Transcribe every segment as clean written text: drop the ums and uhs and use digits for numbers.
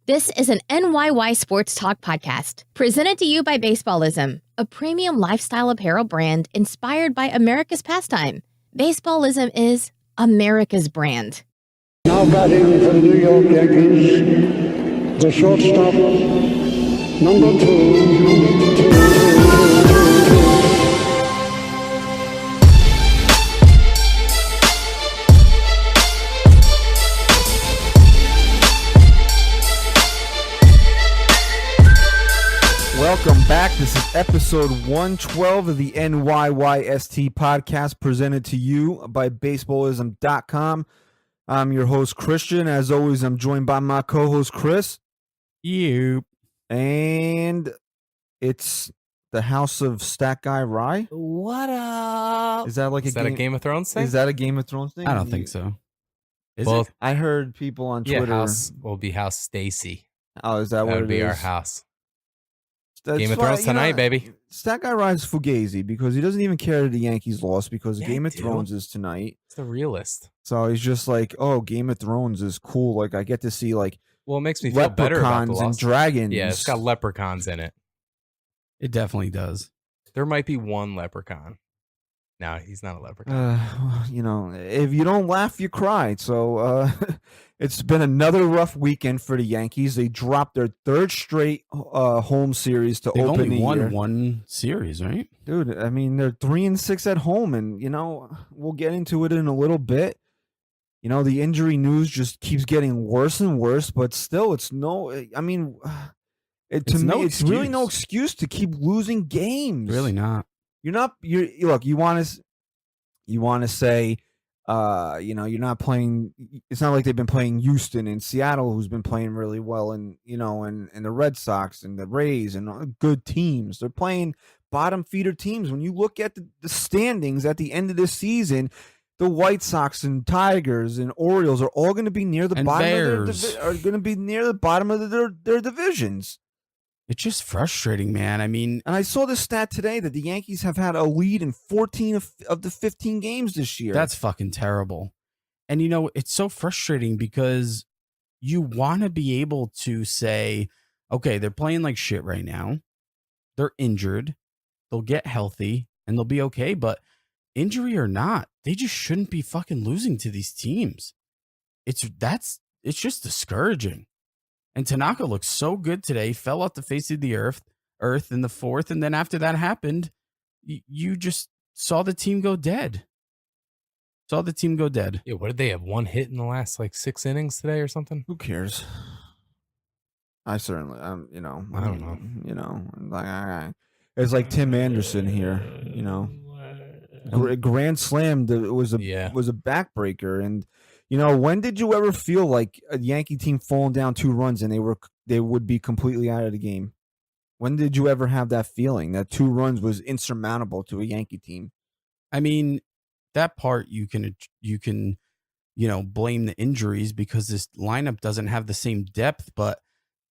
This is an NYY Sports Talk podcast presented to you by Baseballism, a premium lifestyle apparel brand inspired by America's pastime. Baseballism is America's brand. Now batting for the New York Yankees, the shortstop, number two. Welcome back. This is episode 112 of the NYYST podcast presented to you by Baseballism.com. I'm your host, Christian. As always, I'm joined by my co-host, Chris. You. And it's the House of Stat Guy Rye. What up? Is that like Is that a Game of Thrones thing? Is that a Game of Thrones thing? I don't think so. Is Well, it? I heard people on Twitter. Yeah, House will be House Stacy. Oh, is that That what would it be is? our house. That's Game of why, Thrones tonight, baby. Stat Guy Rye's fugazi because he doesn't even care that the Yankees lost because Yeah, Game I of do. Thrones is tonight. It's the realist. So he's just like, oh, Game of Thrones is cool. Like I get to see like Well, it makes me feel better about the leprechauns and loss. dragons. Yeah, it's got leprechauns in it. It definitely does. There might be one leprechaun. No, he's not a leprechaun. If you don't laugh, you cry. So it's been another rough weekend for the Yankees. They dropped their third straight home series to They've open only the won year. one series, right? Dude, I mean, they're 3-6 at home, and we'll get into it in a little bit. The injury news just keeps getting worse and worse, but still, it's no. I mean, It's no it's really no excuse. excuse to keep losing games. Really not. You're not. Look. You want to say, you're not playing. It's not like they've been playing Houston and Seattle, who's been playing really well, and the Red Sox and the Rays and good teams. They're playing bottom feeder teams. When you look at the standings at the end of this season, the White Sox and Tigers and Orioles are all going to be near the And bottom Bears. of their divisions. It's just frustrating, man. I mean, And I saw this stat today that the Yankees have had a lead in 14 of the 15 games this year. that's fucking terrible. And it's so frustrating because you want to be able to say, okay, they're playing like shit right now. They're injured. They'll get healthy and they'll be okay. But injury or not, they just shouldn't be fucking losing to these teams. It's just discouraging. And Tanaka looked so good today, fell off the face of the earth in the fourth. And then after that happened, you just saw the team go dead. Yeah, what did they have? One hit in the last 6 innings today or something? Who cares? I certainly, I don't know. It's like Tim Anderson here, Grand Slam was a backbreaker. And, when did you ever feel like a Yankee team falling down 2 runs and they would be completely out of the game? When did you ever have that feeling that 2 runs was insurmountable to a Yankee team? I mean, that part you can blame the injuries because this lineup doesn't have the same depth. But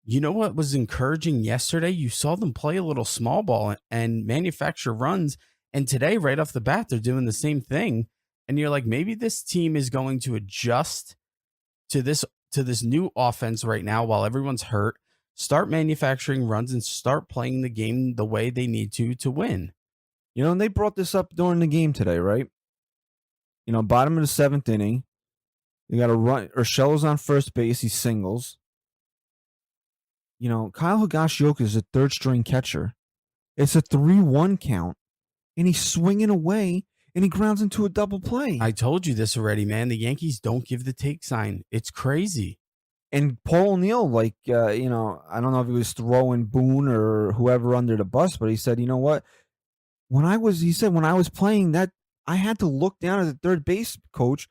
you know what was encouraging yesterday? You saw them play a little small ball and manufacture runs. And today, right off the bat, they're doing the same thing. And you're like, maybe this team is going to adjust to this new offense right now while everyone's hurt, start manufacturing runs and start playing the game the way they need to win. And they brought this up during the game today, right? Bottom of the 7th inning, you got to run. Urshela's on first base. He singles. Kyle Higashioka is a third-string catcher. It's a 3-1 count, and he's swinging away, and he grounds into a double play. I told you this already, man. The Yankees don't give the take sign. It's crazy. And Paul O'Neill, I don't know if he was throwing Boone or whoever under the bus, but he said, you know what? When I was playing that, I had to look down at the third base coach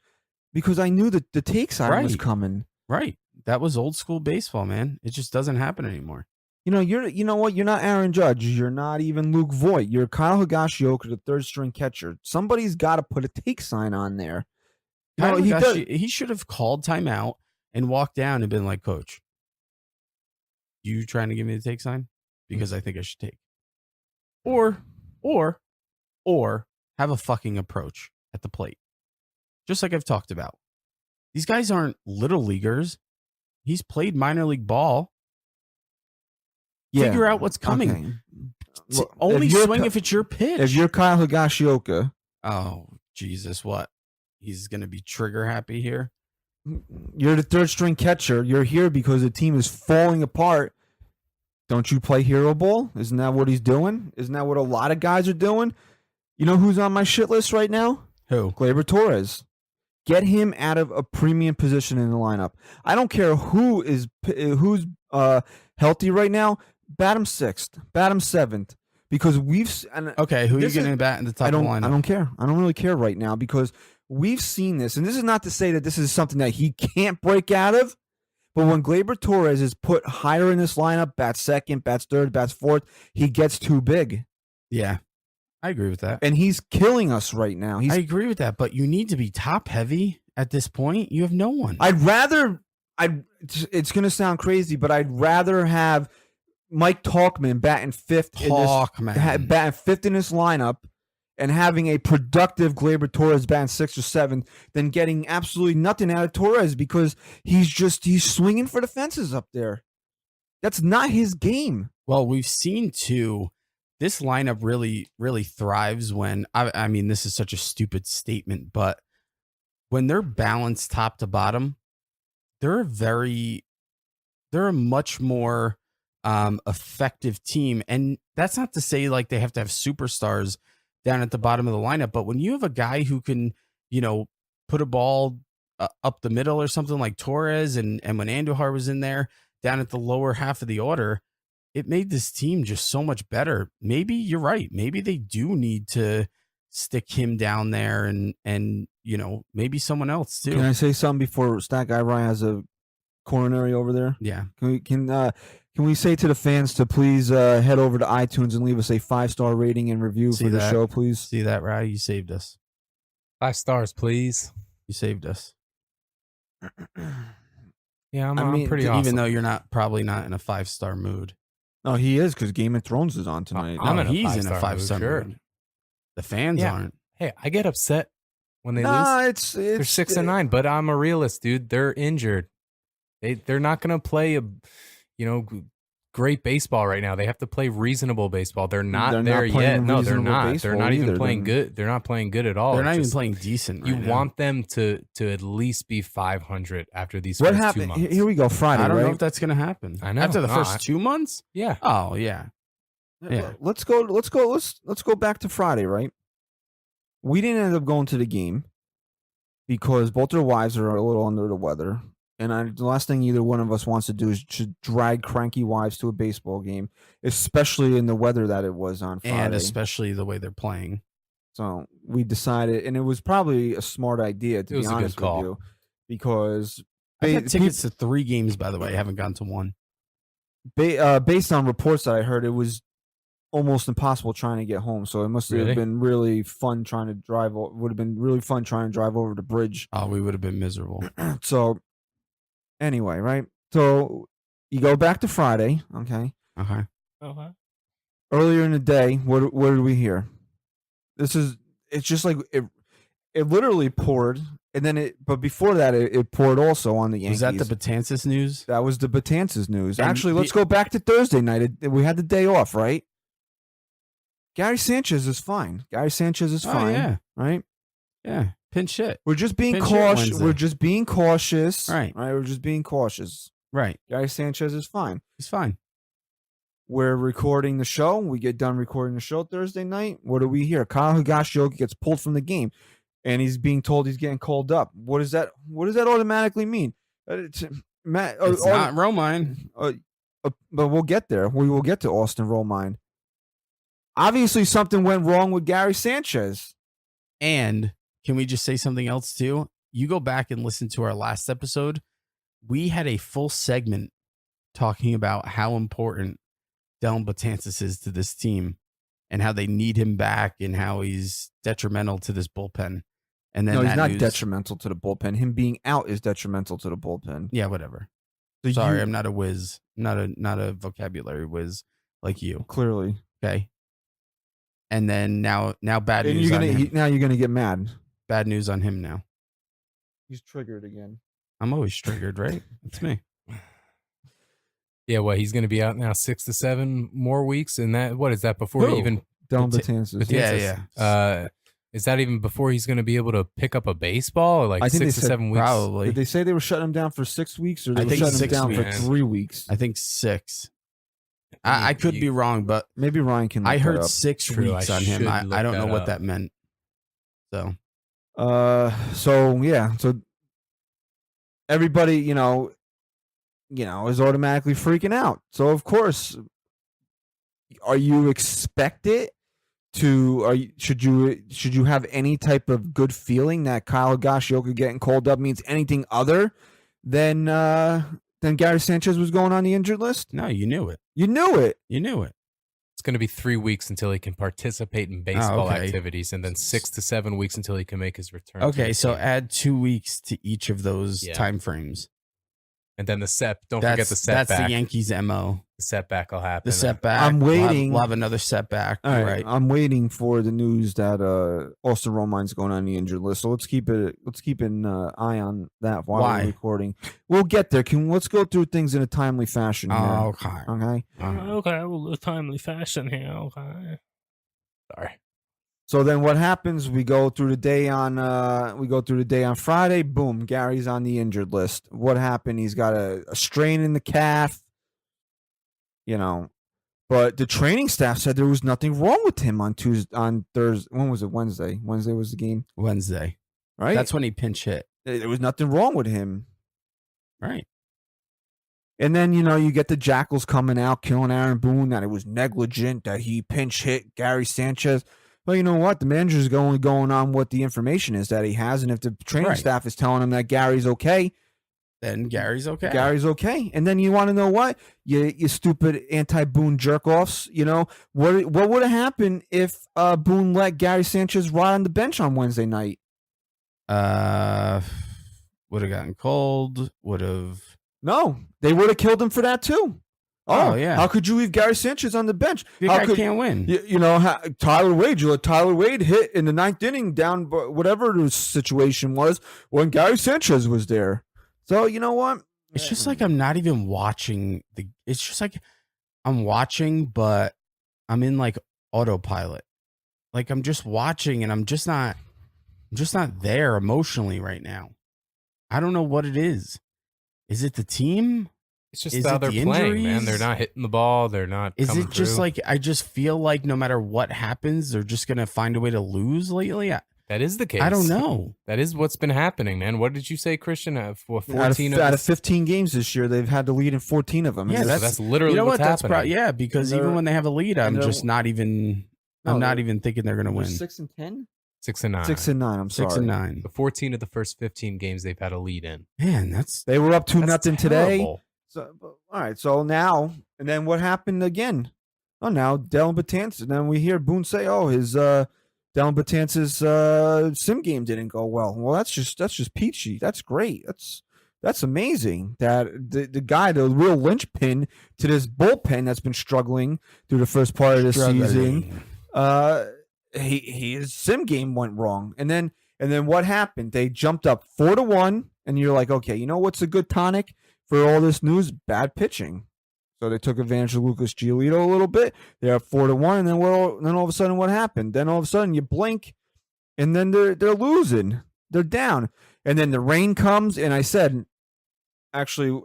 because I knew that the take sign was coming. Right. That was old school baseball, man. It just doesn't happen anymore. You know what? You're not Aaron Judge. You're not even Luke Voigt. You're Kyle Higashioka, the third string catcher. Somebody's got to put a take sign on there. He should have called timeout and walked down and been like, Coach, you trying to give me the take sign? Because I think I should take. Or have a fucking approach at the plate. Just like I've talked about. These guys aren't little leaguers. He's played minor league ball. figure out what's coming. Okay. Well, only swing if it's your pitch. If you're Kyle Higashioka. Oh, Jesus, what? He's going to be trigger happy here? You're the third string catcher. You're here because the team is falling apart. Don't you play hero ball? Isn't that what he's doing? Isn't that what a lot of guys are doing? You know who's on my shit list right now? Who? Gleyber Torres. Get him out of a premium position in the lineup. I don't care who's healthy right now. Bat him 6th, bat him 7th, because okay. Who are you going to bat in the top of the lineup? I don't care. I don't really care right now because we've seen this, and this is not to say that this is something that he can't break out of. But when Gleyber Torres is put higher in this lineup, bats 2nd, bats 3rd, bats 4th, he gets too big. Yeah, I agree with that. And he's killing us right now. I agree with that, but you need to be top heavy at this point. You have no one. It's going to sound crazy, but I'd rather have Mike Tauchman batting 5th batting 5th in this lineup and having a productive Gleyber Torres batting 6th or 7th than getting absolutely nothing out of Torres because he's swinging for the fences up there. That's not his game. Well, we've seen too, this lineup really, really thrives when, I mean, this is such a stupid statement, but when they're balanced top to bottom, they're a much more effective team. And that's not to say like they have to have superstars down at the bottom of the lineup, but when you have a guy who can, put a ball up the middle or something like Torres, and when Andujar was in there down at the lower half of the order, it made this team just so much better. Maybe you're right. Maybe they do need to stick him down there and maybe someone else too. Can I say something before Stat Guy Ryan has a coronary over there? Yeah. Can we say to the fans to please head over to iTunes and leave us a 5-star rating and review for the show, please? See that, Rye? You saved us. 5 stars, please. You saved us. Yeah, I'm pretty awesome. Even though you're probably not in a 5-star mood. No, he is, because Game of Thrones is on tonight. He's in a 5-star mood. The fans aren't. Hey, I get upset when they lose. They're 6-9, but I'm a realist, dude. They're injured. They're not going to play great baseball right now. They have to play reasonable baseball. They're not there yet. No, they're not. They're not even playing good. They're not playing good at all. They're not even playing decent. You want them to at least be 500 after these what first happened? 2 months. Here we go. Friday. I don't know if that's going to happen. I know. After the first 2 months? Yeah. Oh, yeah. Yeah. Let's go back to Friday, right? We didn't end up going to the game because both their wives are a little under the weather. And the last thing either one of us wants to do is to drag cranky wives to a baseball game, especially in the weather that it was on Friday. And especially the way they're playing. So we decided, and it was probably a smart idea, to be honest with you, because I've had tickets to 3 games, by the way. I haven't gone to one. Based on reports that I heard, it was almost impossible trying to get home. So it must have been really fun trying to drive. Would have been really fun trying to drive over the bridge. Oh, we would have been miserable. So anyway, right? So you go back to Friday, okay? Okay. Earlier in the day, what did we hear? It's just like it literally poured, and then but before that, it poured also on the Yankees. Was that the Betances news? That was the Betances news. And actually, let's go back to Thursday night. We had the day off, right? Gary Sanchez is fine. Fine. Yeah. Right? Yeah. Pinch hit. We're just being cautious. We're just being cautious. Right. We're just being cautious. Right. Gary Sanchez is fine. He's fine. We're recording the show. We get done recording the show Thursday night. What do we hear? Kyle Higashioka gets pulled from the game, and he's being told he's getting called up. What does that automatically mean? It's not Romine. But we'll get there. We will get to Austin Romine. Obviously, something went wrong with Gary Sanchez. And can we just say something else too? You go back and listen to our last episode. We had a full segment talking about how important Dellin Betances is to this team and how they need him back and how he's detrimental to this bullpen. And then no, he's not detrimental to the bullpen. Him being out is detrimental to the bullpen. Yeah, whatever. Sorry, I'm not a whiz, not a vocabulary whiz like you. Clearly. Okay. And then now bad news on him. Now you're gonna get mad. Bad news on him now. He's triggered again. I'm always triggered, right? It's me. Yeah, what, he's going to be out now 6 to 7 more weeks, and that, what is that before he even Dellin Betances? Yeah. Is that even before he's going to be able to pick up a baseball, or like I think 6 to 7 weeks? Probably. Did they say they were shutting him down for 6 weeks, or they I were think shutting him 6 down for weeks. 3 weeks? I think 6. I could be wrong, but Maybe Ryan can. I look heard that up. 6 True, weeks I on him. should I look don't know that what up. that meant. So So everybody, is automatically freaking out. So of course, are you expected to? Should you have any type of good feeling that Kyle Higashioka getting called up means anything other than Gary Sanchez was going on the injured list? no, you knew it. You knew it. You knew it. It's going to be 3 weeks until he can participate in baseball okay. activities, and then 6 to 7 weeks until he can make his return. Okay, so team. add 2 weeks to each of those time frames. And then the Don't forget the setback. That's the Yankees' MO. The setback will happen. The setback. I'm waiting. We'll have another setback. All right. I'm waiting for the news that Austin Romine's going on the injured list. So let's keep an eye on that while we're recording. We'll get there. Let's go through things in a timely fashion here. Oh, okay. Okay. Okay. Well, a timely fashion here. Okay. Sorry. So then what happens? We go through the day on Friday. Boom, Gary's on the injured list. What happened? He's got a strain in the calf. But the training staff said there was nothing wrong with him on Thursday. When was it? Wednesday. Wednesday was the game. Wednesday. Right? That's when he pinch hit. There was nothing wrong with him. Right. And then, you get the Jackals coming out, killing Aaron Boone, that it was negligent, that he pinch hit Gary Sanchez. Well, you know what? The manager's only going on what the information is that he has. And if the training staff is telling him that Gary's okay, then Gary's okay. Gary's okay. And then you want to know what? You stupid anti-Boone jerk-offs, what would have happened if Boone let Gary Sanchez ride on the bench on Wednesday night? Would have gotten cold, No, they would have killed him for that too. Oh, yeah. How could you leave Gary Sanchez on the bench? The guy can't win. Tyler Wade, you let Tyler Wade hit in the 9th inning down whatever the situation was when Gary Sanchez was there. So, you know what? It's just like I'm not even watching it's just like I'm watching, but I'm in like autopilot. Like I'm just watching and I'm just not there emotionally right now. I don't know what it is. Is it the team? It's just how they're playing, man. They're not hitting the ball. They're not. Is it just like I just feel like no matter what happens, they're just gonna find a way to lose lately? That is the case. I don't know. That is what's been happening, man. What did you say, Christian? 14 out of 15 games this year, they've had to lead in 14 of them. Yeah, that's literally what's happening. Because even when they have a lead, I'm just not even. I'm not even thinking they're going to win. 6-10, 6-9, 6-9. I'm sorry, 6-9. The 14 of the first 15 games they've had a lead in. Man, they were up 2-0 today. Terrible. So all right, so now and then what happened again? Oh, now Dellin Betances. And then we hear Boone say, his Dellin Betances sim game didn't go well. Well, that's just peachy. That's great. That's amazing that the guy, the real linchpin to this bullpen that's been struggling through the first part of the season, his sim game went wrong. And then what happened? They jumped up 4-1, and you're like, okay, you know what's a good tonic for all this news? Bad pitching. So they took advantage of Lucas Giolito a little bit. They're up 4-1, and then all of a sudden, what happened? Then all of a sudden, you blink, and then they're losing. They're down, and then the rain comes. And I said, actually,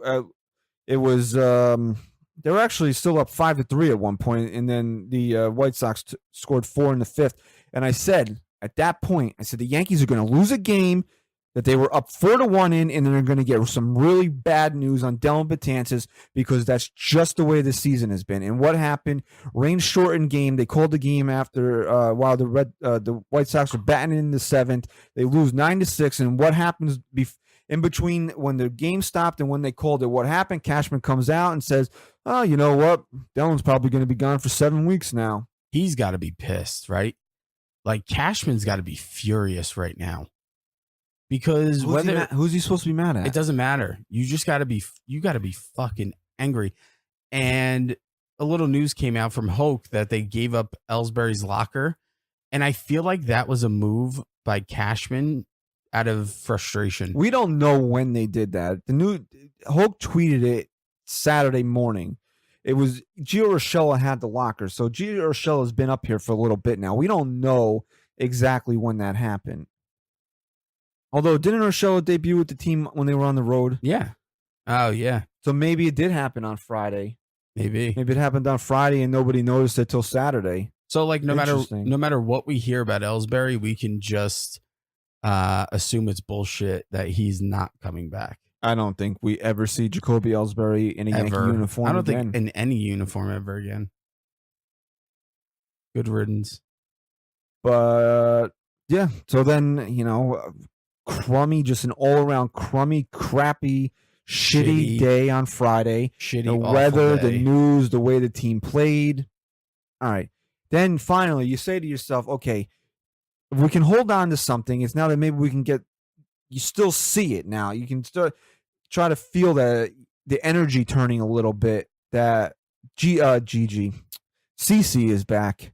it was they were actually still up 5-3 at one point, and then the White Sox scored 4 in the 5th. And I said at that point, the Yankees are going to lose a game that they were up 4-1 in, and then they're going to get some really bad news on Dellin Betances because that's just the way the season has been. And what happened? Rain shortened game. They called the game after while the White Sox were batting in the 7th. They lose 9-6. And what happens in between when the game stopped and when they called it? What happened? Cashman comes out and says, "Oh, you know what? Dellin's probably going to be gone for 7 weeks now." He's got to be pissed, right? Like Cashman's got to be furious right now. Because who's he supposed to be mad at? It doesn't matter. You just got to be fucking angry. And a little news came out from Hoke that they gave up Ellsbury's locker. And I feel like that was a move by Cashman out of frustration. We don't know when they did that. The new Hoke tweeted it Saturday morning. It was Gio Urshela had the locker. So Gio Urshela has been up here for a little bit now. We don't know exactly when that happened. Although, didn't Urshela debut with the team when they were on the road? Yeah. Oh, yeah. So maybe it did happen on Friday. Maybe it happened on Friday and nobody noticed it till Saturday. So, like, no matter what we hear about Ellsbury, we can just assume it's bullshit that he's not coming back. I don't think we ever see Jacoby Ellsbury in a Yankee uniform I don't again. think in any uniform ever again. Good riddance. But, yeah. So then, crummy, just an all-around crummy, crappy, shitty day on Friday. The weather, the news, the way the team played. All right. Then finally, you say to yourself, okay, if we can hold on to something, it's now that maybe we can you still see it now. You can start try to feel the energy turning a little bit that CC is back.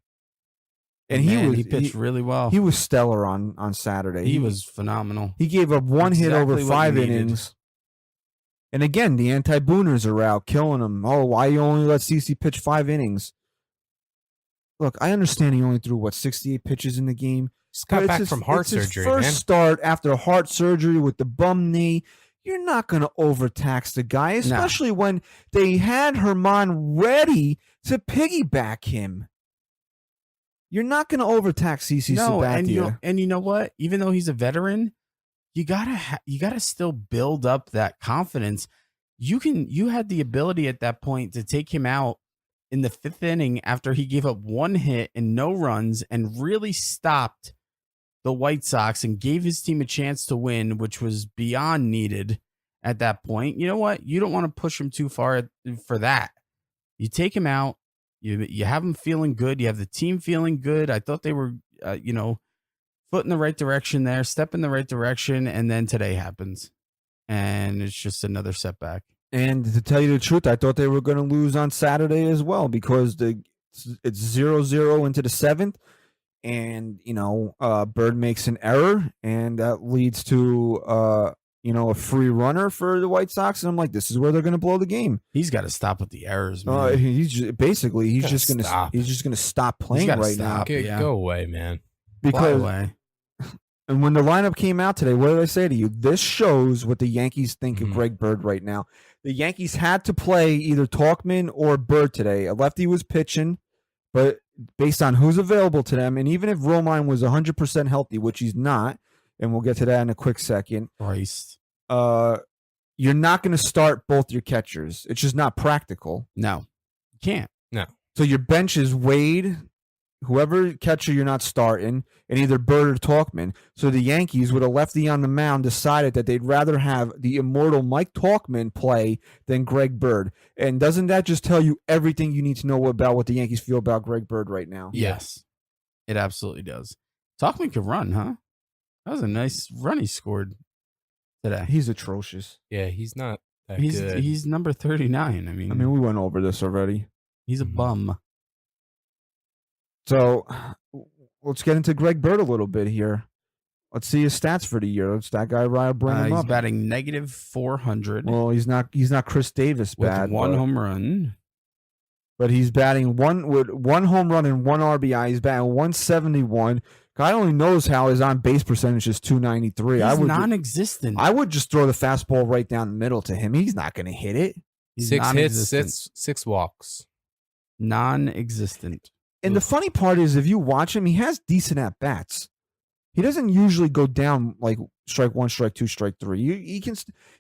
And he pitched really well. He was stellar on Saturday. He was phenomenal. He gave up one hit over 5 innings. And again, the anti-booners are out killing him. Oh, why you only let CC pitch 5 innings? Look, I understand he only threw 68 pitches in the game. He's got back from heart surgery, man. First start after heart surgery with the bum knee. You're not going to overtax the guy, especially when they had Herman ready to piggyback him. You're not going to overtax CC Sabathia. And you know what? Even though he's a veteran, you gotta still build up that confidence. You had the ability at that point to take him out in the 5th inning after he gave up 1 hit and no runs and really stopped the White Sox and gave his team a chance to win, which was beyond needed at that point. You know what? You don't want to push him too far for that. You take him out. You have him feeling good. You have the team feeling good. I thought they were, foot in the right direction there, step in the right direction, and then today happens. And it's just another setback. And to tell you the truth, I thought they were going to lose on Saturday as well because it's 0-0 into the 7th. And, Bird makes an error, and that leads to, a free runner for the White Sox. And I'm like, this is where they're going to blow the game. He's got to stop with the errors, man. He's just going to stop playing right now. Go away, man. Because and when the lineup came out today, what did I say to you? This shows what the Yankees think of Greg Bird right now. The Yankees had to play either Tauchman or Bird today. A lefty was pitching, but based on who's available to them, and even if Romine was 100% healthy, which he's not, and we'll get to that in a quick second, Christ. You're not going to start both your catchers. It's just not practical. No, you can't. No. So your bench is Wade, whoever catcher you're not starting, and either Bird or Tauchman. So the Yankees, with a lefty on the mound, decided that they'd rather have the immortal Mike Tauchman play than Greg Bird. And doesn't that just tell you everything you need to know about what the Yankees feel about Greg Bird right now? Yes, it absolutely does. Tauchman could run, huh? That was a nice run he scored today. He's atrocious. Yeah, he's not that good. He's number 39. I mean, we went over this already. He's a bum. So let's get into Greg Bird a little bit here. Let's see his stats for the year. Let's that guy bring him he's up. batting -400. Well, he's not Chris Davis bad. With one home run. But he's batting with one home run and 1 RBI. He's batting 171. God only knows how his on base percentage is 293. He's non-existent. I would just throw the fastball right down the middle to him. He's not going to hit it. He's 6 hits, 6 walks. Non-existent. And the funny part is, if you watch him, he has decent at bats. He doesn't usually go down like strike 1, strike 2, strike 3.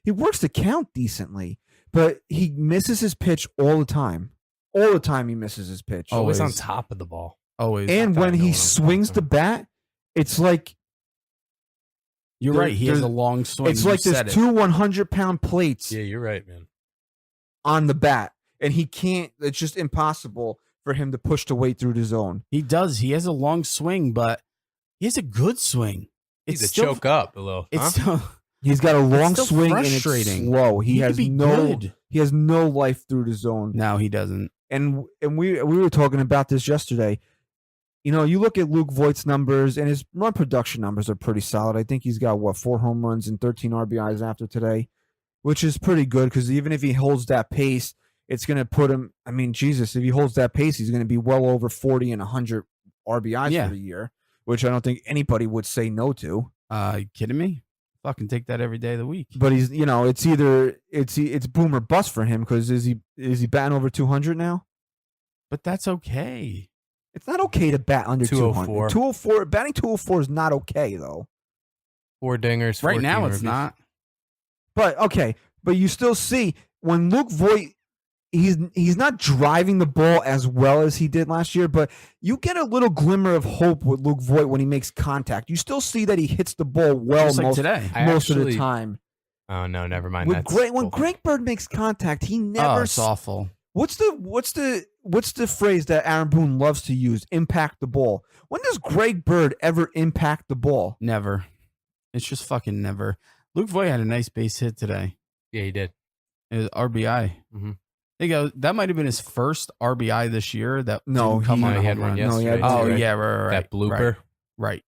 He works the count decently, but he misses his pitch all the time. All the time he misses his pitch. Always on top of the ball. Always. And when he swings the bat, it's like you're right. He has a long swing. It's like there's 2 100-pound plates. Yeah, you're right, man. On the bat, and he can't. It's just impossible for him to push the weight through the zone. He does. He has a long swing, but he has a good swing. He's a choke up a little. It's still, he's got a long swing and it's frustrating. slow. He has good. He has no life through the zone. No, he doesn't. And we were talking about this yesterday. You look at Luke Voigt's numbers, and his run production numbers are pretty solid. I think he's got 4 home runs and 13 RBIs after today, which is pretty good because even if he holds that pace, it's going to put him. I mean, Jesus, if he holds that pace, he's going to be well over 40 and 100 RBIs for the year, which I don't think anybody would say no to. You kidding me? Fucking take that every day of the week. But he's, it's either it's boom or bust for him because is he batting over 200 now? But that's okay. It's not okay to bat under 204. 204. Batting 204 is not okay though. 4 dingers. Right now it's ribbies. not. But okay, but you still see when Luke Voit, he's not driving the ball as well as he did last year, but you get a little glimmer of hope with Luke Voit when he makes contact. You still see that he hits the ball well Just like most of the time. Oh no, never mind. When Greg Bird makes contact, he never. Oh, it's awful. What's the phrase that Aaron Boone loves to use? Impact the ball. When does Greg Bird ever impact the ball? Never. It's just fucking never. Luke Voit had a nice base hit today. Yeah, he did. It was RBI. Mm-hmm. That might have been his first RBI this year. That no, didn't come on he had one yesterday. Right. That blooper. Right.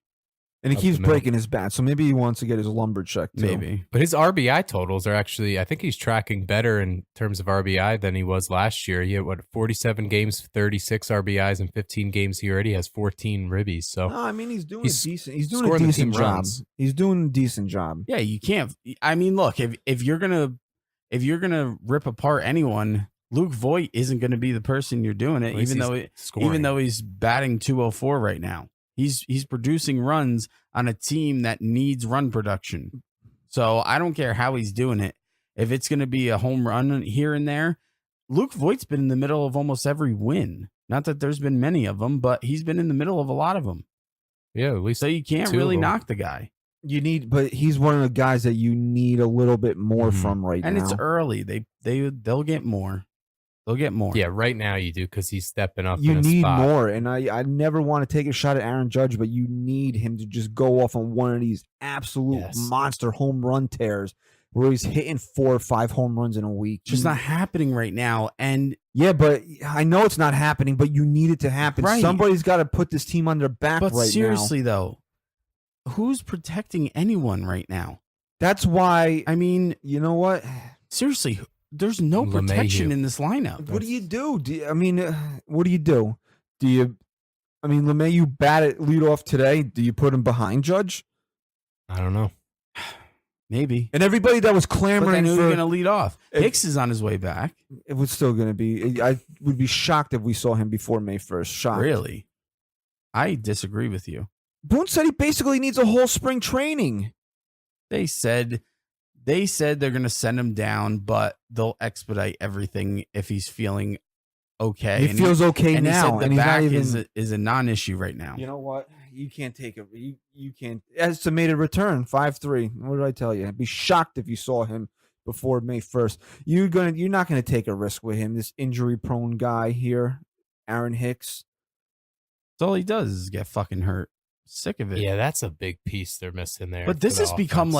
And he keeps breaking his bat, so maybe he wants to get his lumber checked too. Maybe. But his RBI totals are actually, I think he's tracking better in terms of RBI than he was last year. He had, 47 games, 36 RBIs, and 15 games he already has 14 ribbies. So no, I mean, he's doing a decent job. Runs. He's doing a decent job. Yeah, you can't. I mean, look, if you're gonna rip apart anyone, Luke Voit isn't going to be the person you're doing it, even though he's batting 204 right now. He's producing runs on a team that needs run production. So I don't care how he's doing it. If it's going to be a home run here and there, Luke Voigt's been in the middle of almost every win. Not that there's been many of them, but he's been in the middle of a lot of them. Yeah, at least so you can't really knock the guy. But he's one of the guys that you need a little bit more from right now. And it's early. They'll get more. They'll get more. Yeah, right now you do because he's stepping up. You in a need spot. more, and I never want to take a shot at Aaron Judge, but you need him to just go off on one of these absolute monster home run tears where he's hitting 4 or 5 home runs in a week. It's just not happening right now. And yeah, but I know it's not happening, but you need it to happen. Right. Somebody's got to put this team on their back right now. But seriously, though, who's protecting anyone right now? That's why. I mean, you know what? Seriously, there's no protection in this lineup. What do you do? What do you do? LeMahieu bat at leadoff today. Do you put him behind Judge? I don't know. Maybe. And everybody that was clamoring for going to lead off. Hicks is on his way back. It was still going to be. I would be shocked if we saw him before May 1st. Shocked. Really? I disagree with you. Boone said he basically needs a whole spring training. They said they're going to send him down, but they'll expedite everything if he's feeling okay. He feels okay and now. He said the back is a non-issue right now. You know what? You can't take it. You can't. Estimated return 5.3. What did I tell you? I'd be shocked if you saw him before May 1st. You're not gonna take a risk with him. This injury-prone guy here, Aaron Hicks. That's all he does is get fucking hurt. Sick of it. Yeah, that's a big piece they're missing there. But this has become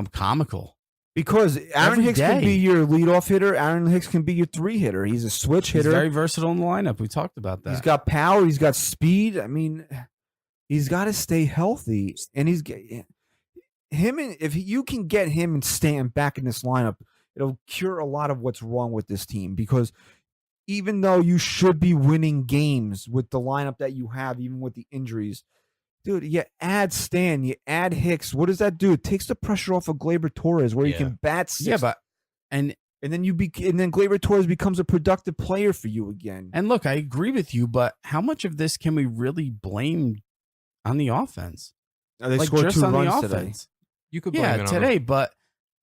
comical. Because Aaron Hicks can be your leadoff hitter. Aaron Hicks can be your 3-hitter. He's a switch hitter. He's very versatile in the lineup. We talked about that. He's got power. He's got speed. I mean, he's got to stay healthy. And if you can get him and stand back in this lineup, it'll cure a lot of what's wrong with this team. Because even though you should be winning games with the lineup that you have, even with the injuries, dude, you add Stan, you add Hicks. What does that do? It takes the pressure off of Gleyber Torres, where you can bat 6. Yeah, but and then Gleyber Torres becomes a productive player for you again. And look, I agree with you, but how much of this can we really blame on the offense? They scored 2 runs today. You could blame it on today, but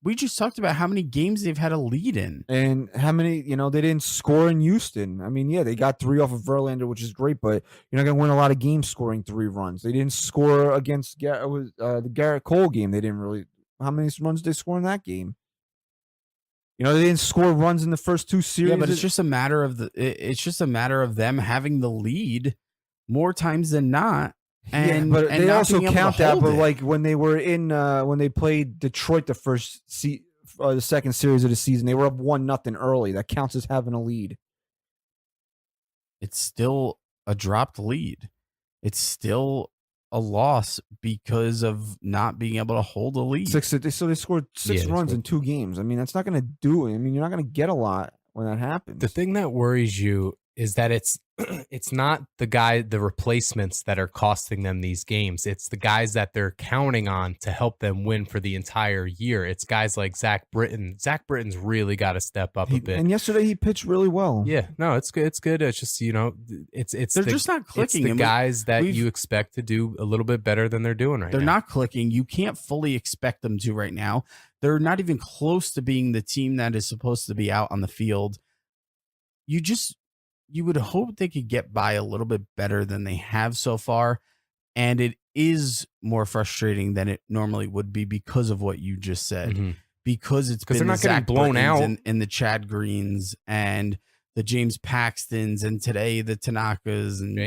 we just talked about how many games they've had a lead in. And how many, they didn't score in Houston. I mean, yeah, they got 3 off of Verlander, which is great, but you're not going to win a lot of games scoring 3 runs. They didn't score against the Garrett Cole game. They didn't really. How many runs did they score in that game? They didn't score runs in the first 2 series. Yeah, but it's just a matter of them having the lead more times than not. And but and they not also being count able to that. But hold it. like when they were when they played Detroit the second series of the season, they were up 1-0 early. That counts as having a lead. It's still a dropped lead. It's still a loss because of not being able to hold a lead. So they scored 6 runs in 2 games. I mean, that's not going to do it. I mean, you're not going to get a lot when that happens. The thing that worries you is that it's not the replacements that are costing them these games. It's the guys that they're counting on to help them win for the entire year. It's guys like Zach Britton. Zach Britton's really got to step up a bit. And yesterday he pitched really well. Yeah, no, it's good. It's good. It's just, they're just not clicking. It's the guys that you expect to do a little bit better than they're doing right now. They're not clicking. You can't fully expect them to right now. They're not even close to being the team that is supposed to be out on the field. You would hope they could get by a little bit better than they have so far. And it is more frustrating than it normally would be because of what you just said. Because they're not getting blown out. And the Chad Greens and the James Paxtons and today the Tanakas and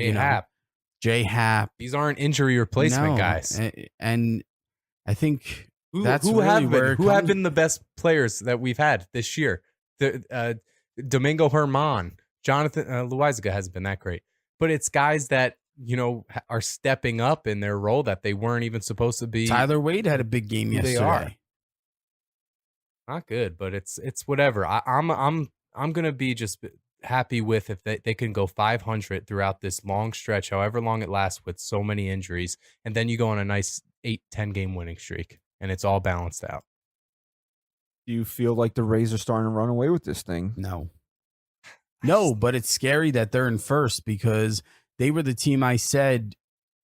Jay Happ. These aren't injury replacement guys. And I think who have been the best players that we've had this year? Domingo Germán. Jonathan Loizaga hasn't been that great, but it's guys that, are stepping up in their role that they weren't even supposed to be. Tyler Wade had a big game yesterday. They are not good, but it's whatever. I'm going to be just happy with if they can go 500 throughout this long stretch, however long it lasts with so many injuries. And then you go on a nice 8-10 game winning streak and it's all balanced out. Do you feel like the Rays are starting to run away with this thing? No, but it's scary that they're in first because they were the team I said,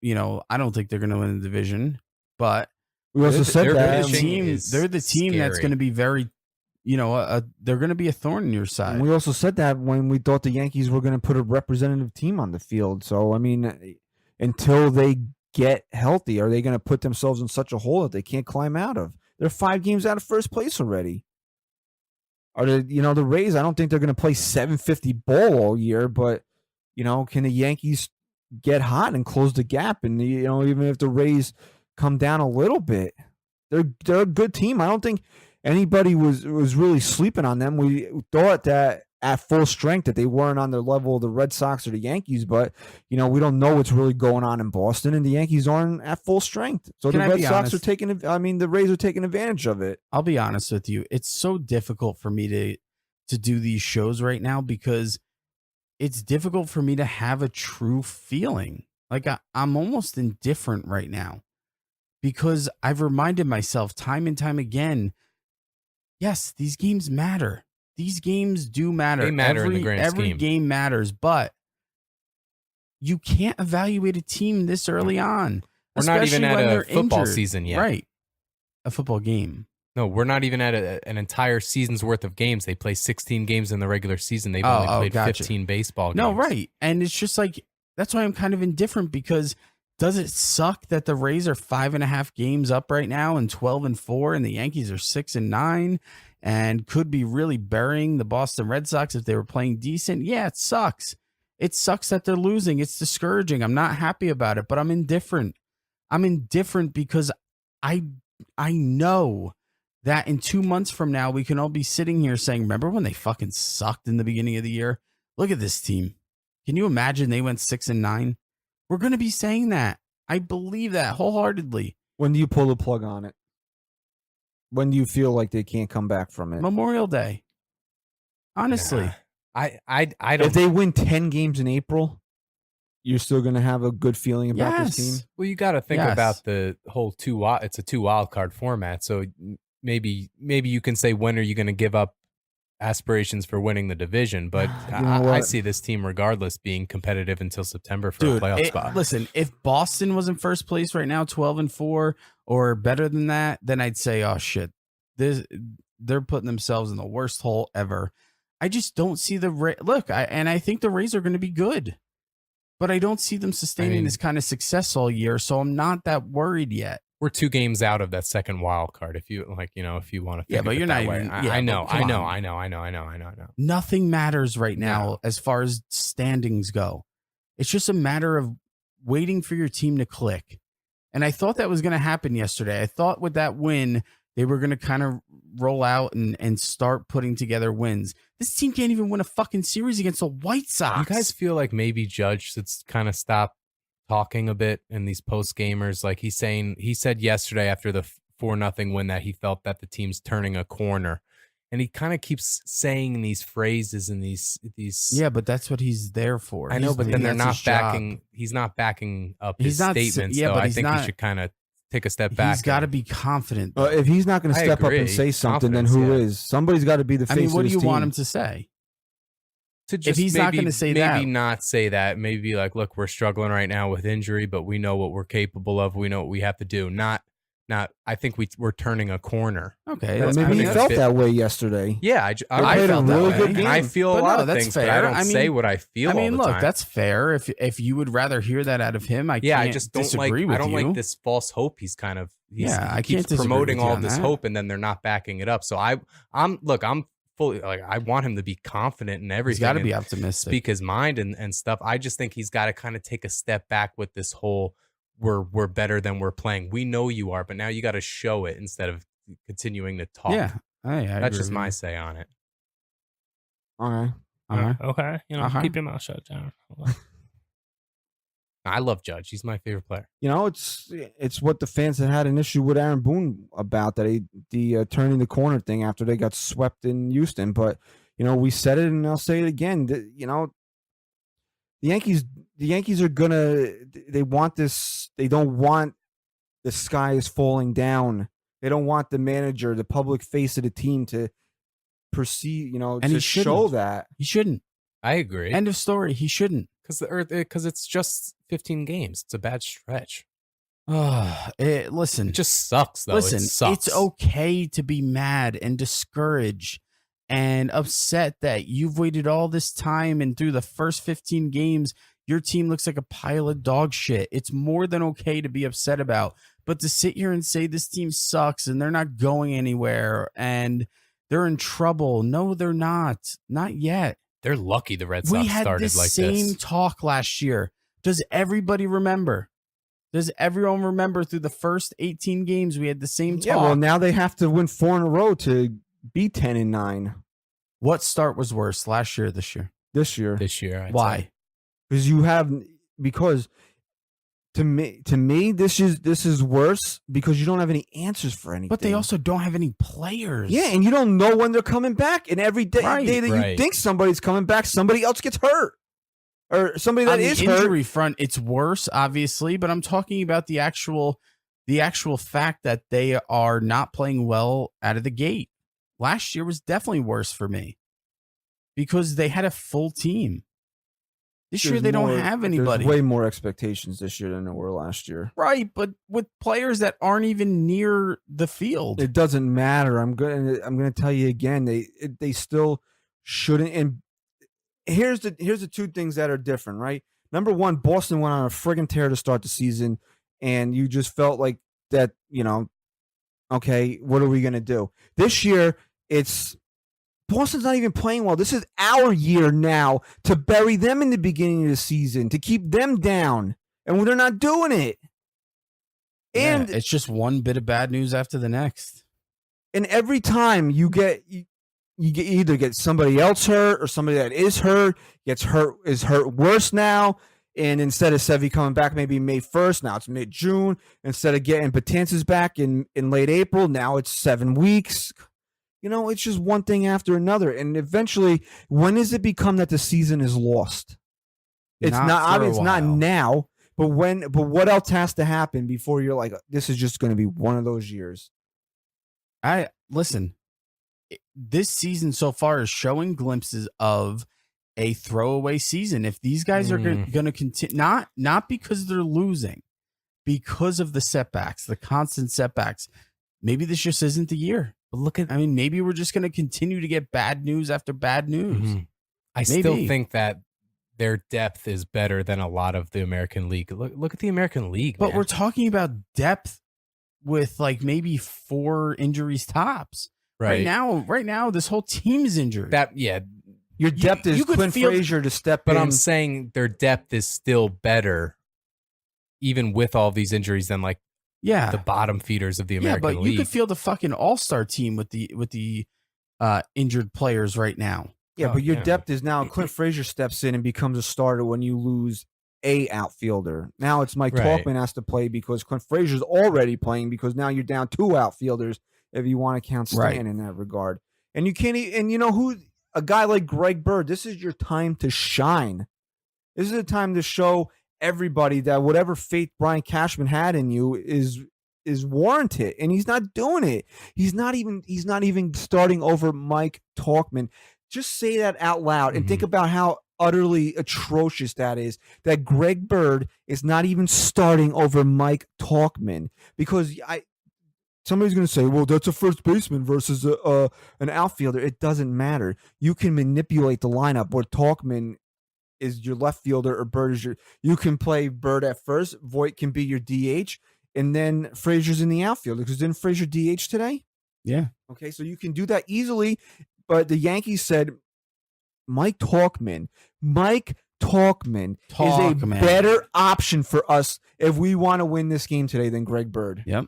I don't think they're going to win the division, but we also said that they're the team that's going to be very, they're going to be a thorn in your side. And we also said that when we thought the Yankees were going to put a representative team on the field. So, I mean, until they get healthy, are they going to put themselves in such a hole that they can't climb out of? They're 5 games out of first place already. Are the Rays? I don't think they're going to play 750 ball all year, but can the Yankees get hot and close the gap? And even if the Rays come down a little bit, they're a good team. I don't think anybody was really sleeping on them. We thought that at full strength that they weren't on the level of the Red Sox or the Yankees, but we don't know what's really going on in Boston, and the Yankees aren't at full strength. So the Red Sox are the Rays are taking advantage of it. I'll be honest with you. It's so difficult for me to do these shows right now because it's difficult for me to have a true feeling. Like I'm almost indifferent right now because I've reminded myself time and time again, yes, these games matter. These games do matter. They matter in the grand scheme. Every game matters, but you can't evaluate a team this early on. We're not even at a football season yet. Right. A football game. No, we're not even at an entire season's worth of games. They play 16 games in the regular season. They've only played 15 baseball games. No, right. And it's just like, that's why I'm kind of indifferent because does it suck that the Rays are 5.5 games up right now and 12-4 and the Yankees are 6-9? And could be really burying the Boston Red Sox if they were playing decent. Yeah, it sucks. It sucks that they're losing. It's discouraging. I'm not happy about it, but I'm indifferent. I'm indifferent because I know that in 2 months from now, we can all be sitting here saying, remember when they fucking sucked in the beginning of the year? Look at this team. Can you imagine they went 6-9? We're going to be saying that. I believe that wholeheartedly. When do you pull the plug on it? When do you feel like they can't come back from it? Memorial Day. Honestly. I don't. If they win 10 games in April, you're still going to have a good feeling about this team? Well, you got to think about the whole it's a 2 wild card format. So maybe you can say, when are you going to give up aspirations for winning the division? But I see this team regardless being competitive until September for a playoff spot. Listen, if Boston was in first place right now, 12-4 or better than that, then I'd say, oh shit, they're putting themselves in the worst hole ever. I just don't see I think the Rays are going to be good, but I don't see them sustaining this kind of success all year. So I'm not that worried yet. We're 2 games out of that second wild card. If you want to think yeah, but you're not way. even. I know. Nothing matters right now as far as standings go. It's just a matter of waiting for your team to click. And I thought that was going to happen yesterday. I thought with that win, they were going to kind of roll out and start putting together wins. This team can't even win a fucking series against the White Sox. You guys feel like maybe Judge should kind of stop talking a bit in these post gamers. Like he said yesterday after the 4-0 win that he felt that the team's turning a corner. And he kind of keeps saying these phrases and these. Yeah, but that's what he's there for. I know, but then they're not backing. He's not backing up his statements. Yeah, but I think he should kind of take a step back. He's got to be confident. If he's not going to step up and say something, then who is? Somebody's got to be the face of his team. What do you want him to say? If he's not going to say that, maybe not say that. Maybe be like, look, we're struggling right now with injury, but we know what we're capable of. We know what we have to do. Not. I think we're turning a corner. Okay, maybe he felt that way yesterday. Yeah, I felt that way. Good game. I feel a lot of things, fair. but I don't say what I feel. I mean, all the time. That's fair. If you would rather hear that out of him, I just don't disagree with you. I don't like this false hope. He keeps promoting all this hope, and then they're not backing it up. So I'm fully like, I want him to be confident in everything. He's got to be optimistic, speak his mind and stuff. I just think he's got to kind of take a step back with this whole. We're better than we're playing. We know you are, but now you got to show it instead of continuing to talk. Yeah, that's just my say on it. Okay. Okay. Keep your mouth shut, John. I love Judge. He's my favorite player. It's what the fans had an issue with Aaron Boone about, that the turning the corner thing after they got swept in Houston. But we said it, and I'll say it again. The Yankees are they want this. They don't want the sky is falling down. They don't want the manager, the public face of the team, to perceive, and to show that. He shouldn't. I agree. End of story. He shouldn't. Because it's just 15 games. It's a bad stretch. Listen. It just sucks, though. Listen, it sucks. It's okay to be mad and discouraged and upset that you've waited all this time, and through the first 15 games, your team looks like a pile of dog shit. It's more than okay to be upset about. But to sit here and say this team sucks and they're not going anywhere and they're in trouble. No, they're not. Not yet. They're lucky the Red Sox started like this. We had the same talk last year. Does everybody remember? Does everyone remember through the first 18 games we had the same talk? Yeah, well, now they have to win 4 in a row to be 10-9. What start was worse, last year or this year? This year. Why? Because to me this is worse because you don't have any answers for anything. But they also don't have any players. Yeah, and you don't know when they're coming back. And every day that you think somebody's coming back, somebody else gets hurt. Or somebody that is hurt. On the injury front, it's worse, obviously, but I'm talking about the actual fact that they are not playing well out of the gate. Last year was definitely worse for me because they had a full team. This year they don't have anybody. There's way more expectations this year than there were last year. Right, but with players that aren't even near the field. It doesn't matter. I'm going to tell you again, they still shouldn't. And here's the two things that are different, right? Number one, Boston went on a friggin' tear to start the season, and you just felt like that, okay, what are we going to do? This year, Boston's not even playing well. This is our year now to bury them in the beginning of the season, to keep them down, and they're not doing it. And it's just one bit of bad news after the next. And every time you either get somebody else hurt or somebody that is hurt is hurt worse now. And instead of Sevy coming back maybe May 1st, now it's mid-June. Instead of getting Betances back in late April, now it's 7 weeks. It's just one thing after another. And eventually, when does it become that the season is lost? It's not now, but what else has to happen before you're like, this is just going to be one of those years? Listen, this season so far is showing glimpses of a throwaway season. If these guys are going to continue, not because they're losing, because of the setbacks, the constant setbacks, maybe this just isn't the year. But maybe we're just going to continue to get bad news after bad news. Mm-hmm. I still think that their depth is better than a lot of the American League. Look at the American League, but we're talking about depth with like maybe 4 injuries tops. Right now, this whole team is injured. Your depth is Clint Frazier to step in. But I'm saying their depth is still better, even with all these injuries, than the bottom feeders of the American League. Yeah, but you could feel the fucking all-star team with the injured players right now. Yeah, but your depth is now Clint Frazier steps in and becomes a starter when you lose a outfielder. Now it's Mike Right. Tauchman has to play because Clint Frazier's already playing because now you're down 2 outfielders if you want to count Stan in that regard. And you can't. And you know who? A guy like Greg Bird. This is your time to shine. This is the time to show everybody that whatever faith Brian Cashman had in you is warranted, and he's not doing it. He's not even starting over Mike Tauchman. Just say that out loud and think about how utterly atrocious that is. That Greg Bird is not even starting over Mike Tauchman because somebody's going to say, well, that's a first baseman versus an outfielder. It doesn't matter. You can manipulate the lineup where Tauchman is your left fielder or Bird is you can play Bird at first. Voit can be your DH, and then Frazier's in the outfield because didn't Frazier DH today? Yeah. Okay, so you can do that easily. But the Yankees said Mike Tauchman is a better option for us if we want to win this game today than Greg Bird. Yep.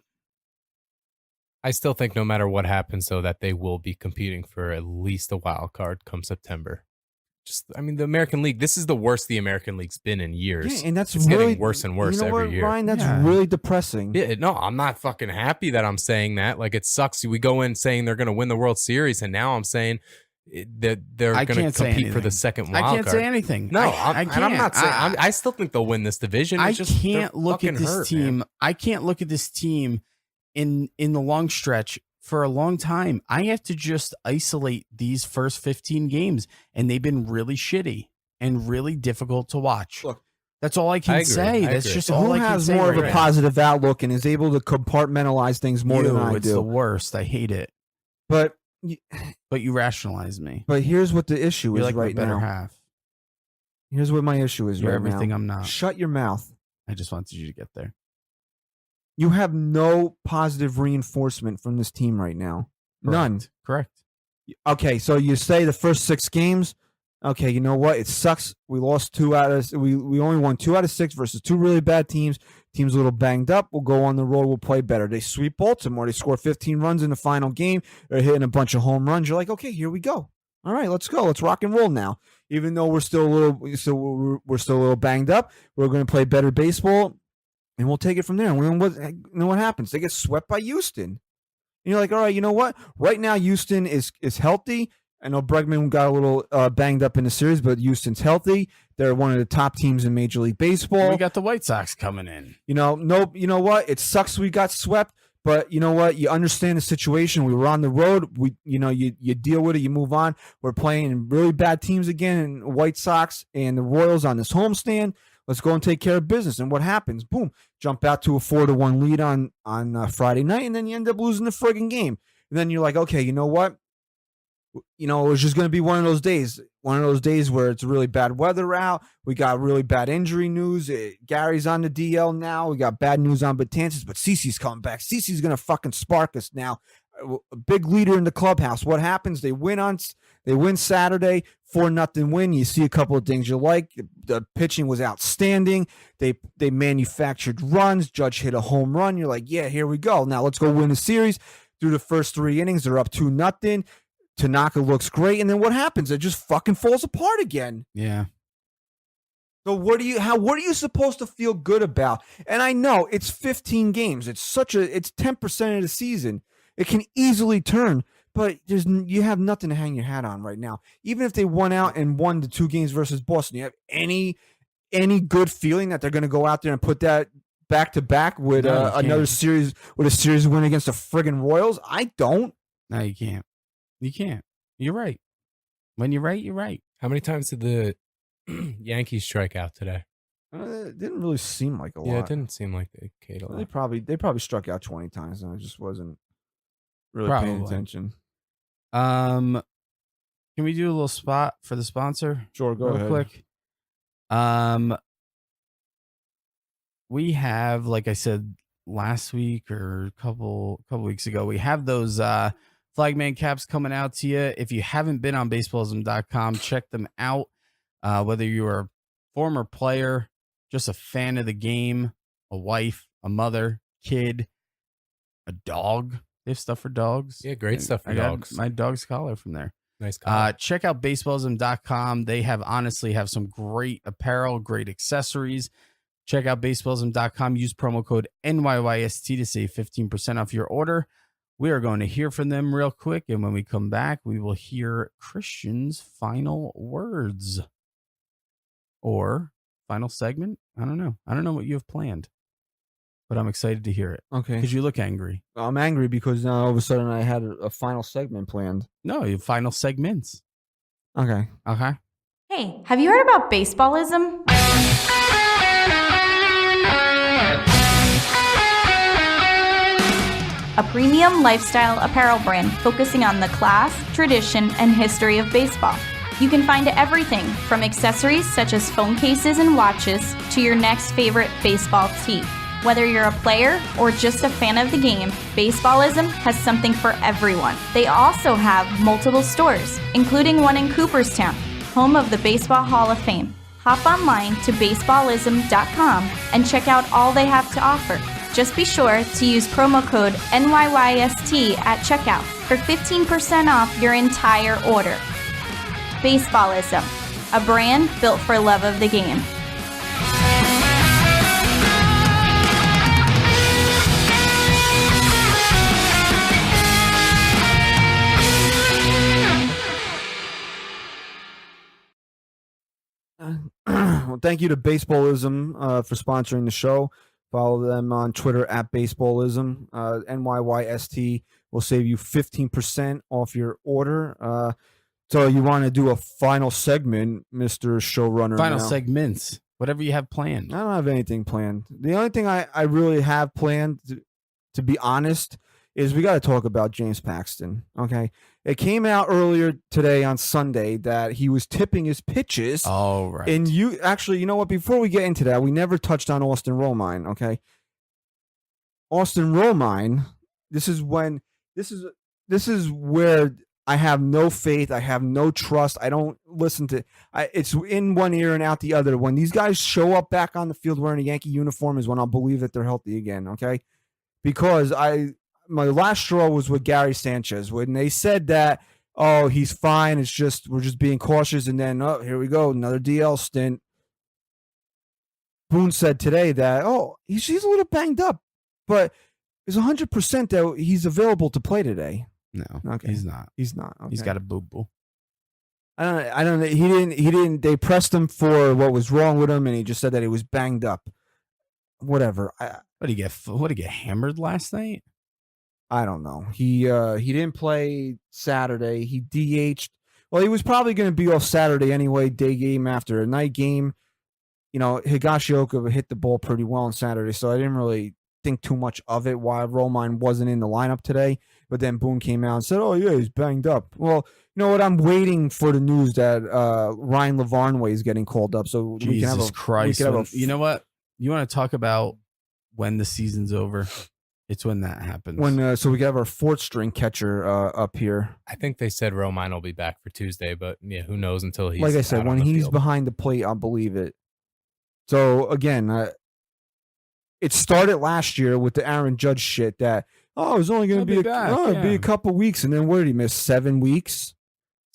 I still think no matter what happens, though, that they will be competing for at least a wild card come September. The American League, this is the worst the American League's been in years. Yeah, and it's really, getting worse and worse every year. Ryan, that's really depressing. Yeah, no, I'm not fucking happy that I'm saying that. Like, it sucks. We go in saying they're going to win the World Series, and now I'm saying that they're going to compete for the second wild card. I can't say anything. No, I can't. I'm not saying. I still think they'll win this division. I can't look at this team. Man. I can't look at this team in the long stretch. For a long time, I have to just isolate these first 15 games, and they've been really shitty and really difficult to watch. Look, that's all I can say. That's just all I can say. Who has more of a positive outlook and is able to compartmentalize things more than I do? It's the worst. I hate it. But you rationalize me. But here's what the issue is right now. Half. Here's what my issue is right now. You're everything I'm not. Shut your mouth. I just wanted you to get there. You have no positive reinforcement from this team right now. Correct. None. Correct. Okay, so you say the first 6 games. Okay, you know what? It sucks. We lost we only won 2 out of 6 versus 2 really bad teams. Team's a little banged up. We'll go on the road. We'll play better. They sweep Baltimore. They score 15 runs in the final game. They're hitting a bunch of home runs. You're like, okay, here we go. All right, let's go. Let's rock and roll now. Even though we're still a little banged up, we're going to play better baseball. And we'll take it from there. And what happens? They get swept by Houston. And you're like, all right, you know what? Right now, Houston is healthy. I know Bregman got a little banged up in the series, but Houston's healthy. They're one of the top teams in Major League Baseball. We got the White Sox coming in. You know what? It sucks we got swept, but you know what? You understand the situation. We were on the road. You deal with it. You move on. We're playing really bad teams again, and White Sox and the Royals on this homestand. Let's go and take care of business. And what happens? Boom, jump out to a 4-1 lead on Friday night, and then you end up losing the friggin' game. And then you're like, okay, you know what? It was just going to be one of those days where it's really bad weather out. We got really bad injury news. Gary's on the DL now. We got bad news on Betances, but CeCe's coming back. CeCe's going to fucking spark us now. A big leader in the clubhouse. What happens? They win Saturday, 4-0 win. You see a couple of things you like. The pitching was outstanding. They manufactured runs. Judge hit a home run. You're like, yeah, here we go. Now let's go win the series. Through the first 3 innings, they're up 2-0. Tanaka looks great, and then what happens? It just fucking falls apart again. Yeah. So what are you supposed to feel good about? And I know it's 15 games. It's 10% of the season. It can easily turn, but you have nothing to hang your hat on right now. Even if they won out and won the 2 games versus Boston, you have any good feeling that they're going to go out there and put that back to back with another series with a series win against the friggin' Royals? I don't. No, you can't. You can't. You're right. When you're right, you're right. How many times did the Yankees strike out today? It didn't really seem like a lot. Yeah, it didn't seem like they K'd a lot. They probably struck out 20 times, and I just wasn't really paying attention. Can we do a little spot for the sponsor? Sure, go ahead. Real quick. We have, like I said last week or a couple weeks ago, we have those Flagman caps coming out to you. If you haven't been on baseballism.com, check them out. Whether you're a former player, just a fan of the game, a wife, a mother, kid, a dog. They have stuff for dogs. Yeah, great stuff for dogs. My dog's collar from there. Nice call. Check out baseballism.com. They honestly have some great apparel, great accessories. Check out baseballism.com. Use promo code NYYST to save 15% off your order. We are going to hear from them real quick, and when we come back, we will hear Christian's final words or final segment. I don't know. I don't know what you have planned, but I'm excited to hear it. Okay. Because you look angry. I'm angry because now all of a sudden I had a final segment planned. No, your final segments. Okay. Okay. Hey, have you heard about baseballism? A premium lifestyle apparel brand focusing on the class, tradition, and history of baseball. You can find everything from accessories such as phone cases and watches to your next favorite baseball tee. Whether you're a player or just a fan of the game, Baseballism has something for everyone. They also have multiple stores, including one in Cooperstown, home of the Baseball Hall of Fame. Hop online to baseballism.com and check out all they have to offer. Just be sure to use promo code NYYST at checkout for 15% off your entire order. Baseballism, a brand built for love of the game. Well, thank you to Baseballism for sponsoring the show. Follow them on Twitter at Baseballism. NYYST will save you 15% off your order. So you want to do a final segment, Mr. Showrunner? Final now. segments. Whatever you have planned. I don't have anything planned. The only thing I really have planned, to be honest, is we got to talk about James Paxton. Okay. It came out earlier today on Sunday that he was tipping his pitches. Oh, right. And you know what? Before we get into that, we never touched on Austin Romine. Okay. Austin Romine, this is where I have no faith. I have no trust. I don't listen to it's in one ear and out the other. When these guys show up back on the field wearing a Yankee uniform is when I'll believe that they're healthy again. Okay. Because my last straw was with Gary Sanchez when they said that, oh, he's fine. It's just, we're just being cautious. And then, oh, here we go. Another DL stint. Boone said today that, oh, he's a little banged up, but it's 100% that he's available to play today. No, okay. He's not. He's not. Okay. He's got a boo-boo. I don't know. He didn't, they pressed him for what was wrong with him. And he just said that he was banged up. Whatever. What did he get hammered last night? I don't know. He didn't play Saturday. He DH'd. Well, he was probably going to be off Saturday anyway, day game after a night game. You know, Higashioka hit the ball pretty well on Saturday, so I didn't really think too much of it why Romine wasn't in the lineup today. But then Boone came out and said, oh, yeah, he's banged up. Well, you know what? I'm waiting for the news that Ryan Lavarnway is getting called up. So Jesus we can have Christ. You know what? You want to talk about when the season's over? It's when that happens. So we can have our fourth string catcher up here. I think they said Romine will be back for Tuesday, but yeah, who knows until he's like I said, when he's field. Behind the plate, I'll believe it. So again, it started last year with the Aaron Judge shit that, oh, it was only going to be be a couple weeks, and then where did he miss 7 weeks?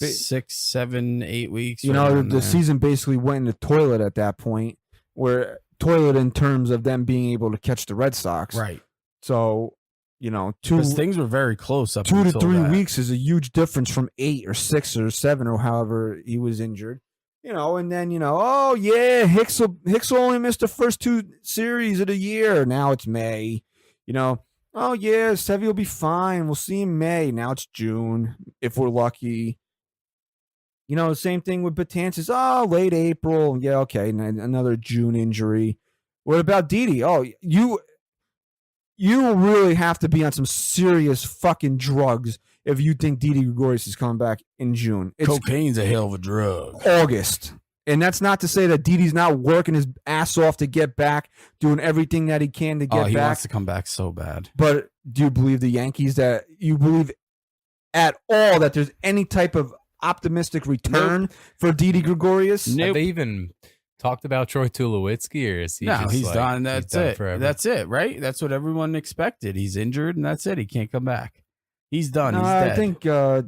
6, 7, 8 weeks. You know, the season basically went in the toilet at that point, where toilet in terms of them being able to catch the Red Sox. Right. So, you know, things were very close up 2 to 3 that. weeks is a huge difference from 8 or 6 or 7 or however he was injured. You know, and then, you know, oh, yeah, Hicks will only miss the first 2 series of the year. Now it's May. You know, oh, yeah, Sevy will be fine. We'll see in May. Now it's June, if we're lucky. You know, the same thing with Betances. Oh, late April. Yeah, okay, another June injury. What about Didi? Oh, you really have to be on some serious fucking drugs if you think Didi Gregorius is coming back in June. Cocaine's a hell of a drug. August. And that's not to say that Didi's not working his ass off to get back, doing everything that he can to get back. He wants to come back so bad. But do you believe the Yankees that you believe at all that there's any type of optimistic return for Didi Gregorius? Nope. Have they even talked about Troy Tulowitzki, or is he he's done. That's it. Forever? That's it, right? That's what everyone expected. He's injured, and that's it. He can't come back. He's done. No, He's dead. I think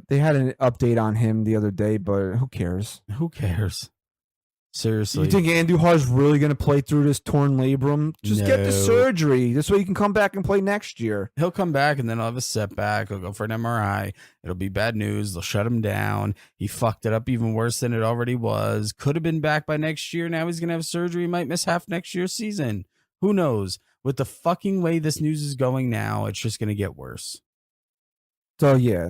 they had an update on him the other day, but who cares? Who cares? Seriously. You think Andujar's really going to play through this torn labrum? Just get the No. surgery. This way you can come back and play next year. He'll come back and then he'll have a setback. He'll go for an MRI. It'll be bad news. They'll shut him down. He fucked it up even worse than it already was. Could have been back by next year. Now he's going to have surgery. He might miss half next year's season. Who knows? With the fucking way this news is going now, it's just going to get worse. So yeah,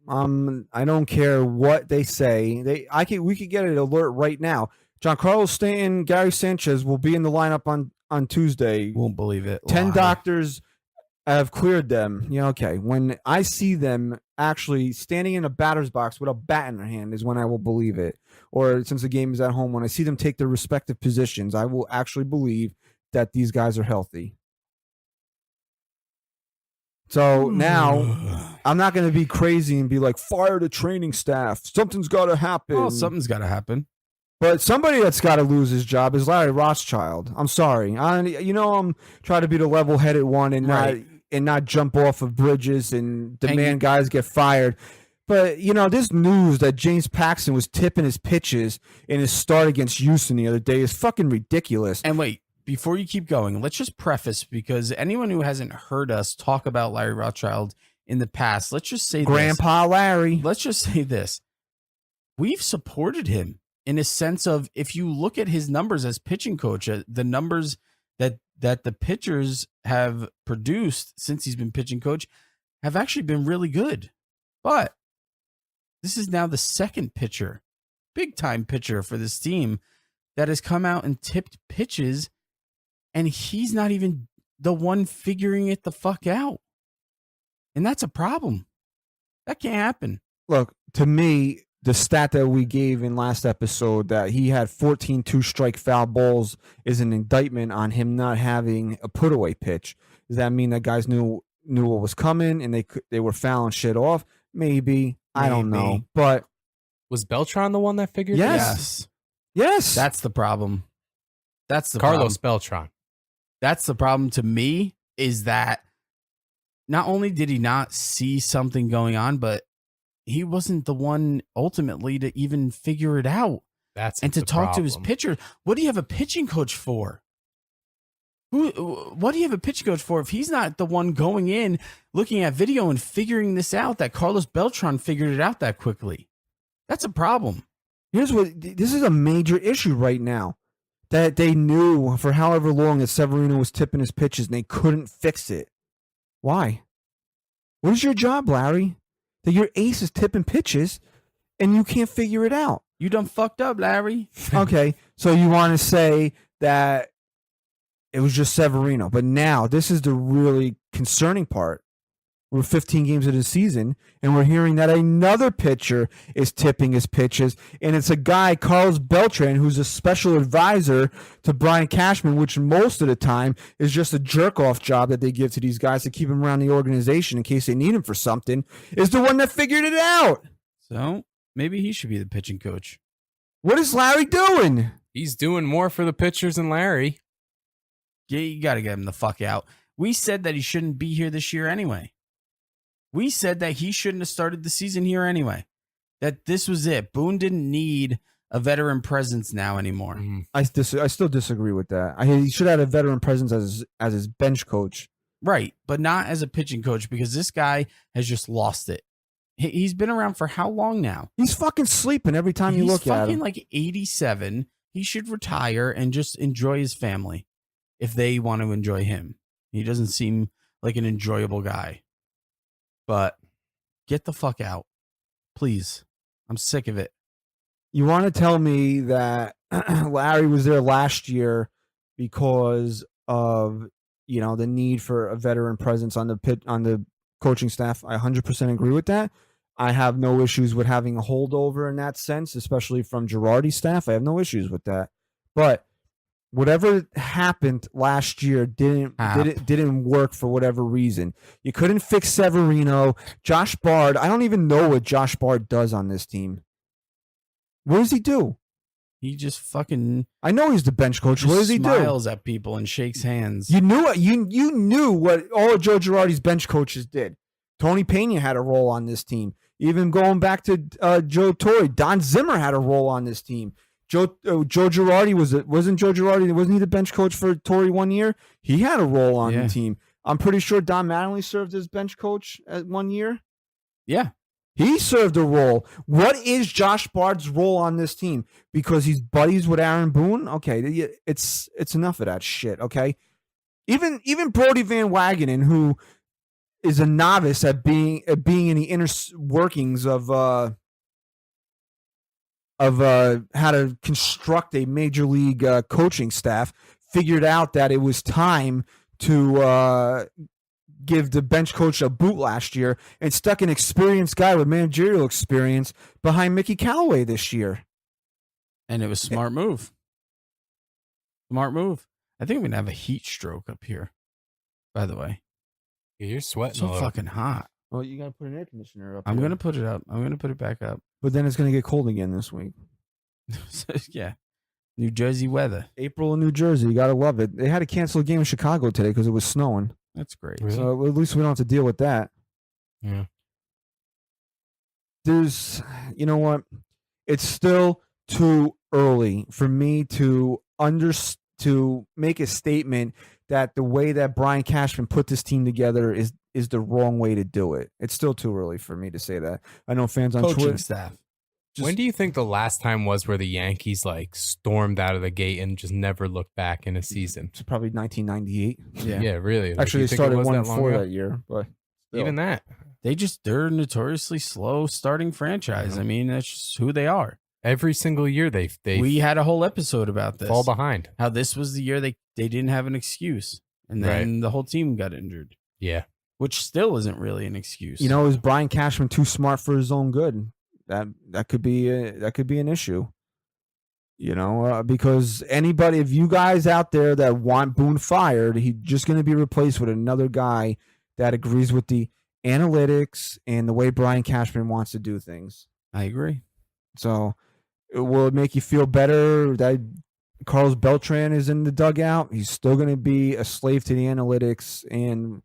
I don't care what they say. We could get an alert right now. Giancarlo Stanton, Gary Sanchez will be in the lineup on Tuesday. Won't believe it. 10 Lie. doctors have cleared them. Yeah, okay. When I see them actually standing in a batter's box with a bat in their hand is when I will believe it. Or since the game is at home, when I see them take their respective positions, I will actually believe that these guys are healthy. So now I'm not going to be crazy and be like, fire the training staff. Something's got to happen. Well, something's got to happen. But somebody that's got to lose his job is Larry Rothschild. I'm sorry. I'm trying to be the level-headed one and not jump off of bridges and demand guys get fired. But, this news that James Paxton was tipping his pitches in his start against Houston the other day is fucking ridiculous. And wait, before you keep going, let's just preface, because anyone who hasn't heard us talk about Larry Rothschild in the past, let's just say Grandpa Larry. Let's just say this. We've supported him in a sense of, if you look at his numbers as pitching coach, the numbers that the pitchers have produced since he's been pitching coach have actually been really good. But this is now the second pitcher, big time pitcher for this team, that has come out and tipped pitches, and he's not even the one figuring it the fuck out. And that's a problem. That can't happen. Look, to me, the stat that we gave in last episode that he had 14 two-strike foul balls is an indictment on him not having a put-away pitch. Does that mean that guys knew what was coming and they were fouling shit off? Maybe. I don't know. But was Beltran the one that figured it out? Yes. That's the problem. That's the Carlos problem. Beltran. That's the problem to me, is that not only did he not see something going on, but he wasn't the one ultimately to even figure it out. And to talk to his pitcher. What do you have a pitching coach for? What do you have a pitching coach for if he's not the one going in, looking at video and figuring this out, that Carlos Beltran figured it out that quickly? That's a problem. This is a major issue right now, that they knew for however long that Severino was tipping his pitches and they couldn't fix it. Why? What is your job, Larry? That your ace is tipping pitches and you can't figure it out. You done fucked up, Larry. Okay, so you want to say that it was just Severino. But now, this is the really concerning part. We're 15 games into the season, and we're hearing that another pitcher is tipping his pitches, and it's a guy, Carlos Beltran, who's a special advisor to Brian Cashman, which most of the time is just a jerk-off job that they give to these guys to keep him around the organization in case they need him for something, is the one that figured it out. So maybe he should be the pitching coach. What is Larry doing? He's doing more for the pitchers than Larry. Yeah, you got to get him the fuck out. We said that he shouldn't be here this year anyway. We said that he shouldn't have started the season here anyway. That this was it. Boone didn't need a veteran presence now anymore. Mm-hmm. I still disagree with that. He should have had a veteran presence as his bench coach. Right, but not as a pitching coach, because this guy has just lost it. He's been around for how long now? He's fucking sleeping every time you look at him. He's fucking like 87. He should retire and just enjoy his family if they want to enjoy him. He doesn't seem like an enjoyable guy. But get the fuck out. Please. I'm sick of it. You want to tell me that Larry was there last year because of, the need for a veteran presence on the coaching staff? I 100% agree with that. I have no issues with having a holdover in that sense, especially from Girardi's staff. I have no issues with that. But whatever happened last year didn't work for whatever reason. You couldn't fix Severino. Josh Bard, I don't even know what Josh Bard does on this team. What does he do? He just fucking... I know he's the bench coach. What does he do? Smiles at people and shakes hands. You knew what all of Joe Girardi's bench coaches did. Tony Pena had a role on this team. Even going back to Joe Torre, Don Zimmer had a role on this team. Joe Girardi wasn't he the bench coach for Torre 1 year? He had a role on the team. I'm pretty sure Don Mattingly served as bench coach at 1 year. Yeah. He served a role. What is Josh Bard's role on this team? Because he's buddies with Aaron Boone? Okay, it's enough of that shit, okay? Even Brody Van Wagenen, who is a novice at being in the inner workings of how to construct a major league coaching staff, figured out that it was time to give the bench coach a boot last year and stuck an experienced guy with managerial experience behind Mickey Callaway this year. And it was smart move. Smart move. I think I'm going to have a heat stroke up here, by the way. Yeah, you're sweating so fucking hot. Well, you got to put an air conditioner up. I'm going to put it up. I'm going to put it back up. But then it's going to get cold again this week. Yeah. New Jersey weather. April in New Jersey. You got to love it. They had to cancel a game in Chicago today because it was snowing. That's great. Really? So at least we don't have to deal with that. Yeah. There's, you know what? It's still too early for me to make a statement that the way that Brian Cashman put this team together is the wrong way to do it. It's still too early for me to say that. I know fans on Coaching Twitter. Staff. When do you think the last time was where the Yankees like stormed out of the gate and just never looked back in a season? It's probably 1998. Yeah, really. Like, Actually, they started 1-4 that year, but still. Even that. They're notoriously slow starting franchise. I mean, that's just who they are. Every single year we had a whole episode about this. Fall behind. How this was the year they didn't have an excuse. And then the whole team got injured. Yeah. Which still isn't really an excuse. You know, is Brian Cashman too smart for his own good? That could be an issue. You know, because anybody, if you guys out there that want Boone fired, he's just going to be replaced with another guy that agrees with the analytics and the way Brian Cashman wants to do things. I agree. So, will it make you feel better that Carlos Beltran is in the dugout? He's still going to be a slave to the analytics and,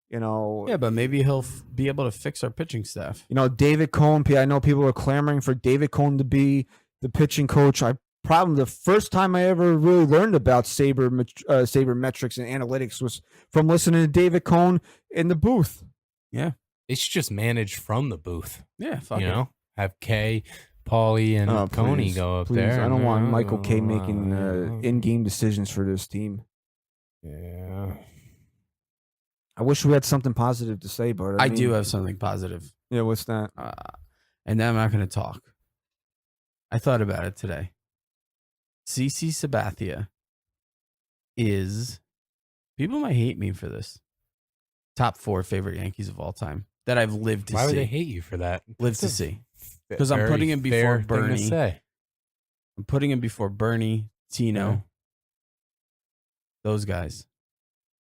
you know. Yeah, but maybe he'll be able to fix our pitching staff. You know, David Cone, I know people are clamoring for David Cone to be the pitching coach. Probably the first time I ever really learned about Saber metrics and analytics was from listening to David Cone in the booth. Yeah. They should just manage from the booth. Yeah, fuck you know, have Kay, Paulie, and Coney go up there. I don't want Michael Kay making in-game decisions for this team. Yeah. I wish we had something positive to say, but I do have something positive. Yeah, what's that? And then I'm not going to talk. I thought about it today. CC Sabathia is, people might hate me for this, top 4 favorite Yankees of all time that I've lived to see. Why would they hate you for that? Lived to see. Because I'm putting him before Bernie. I'm putting him before Bernie, Tino, those guys.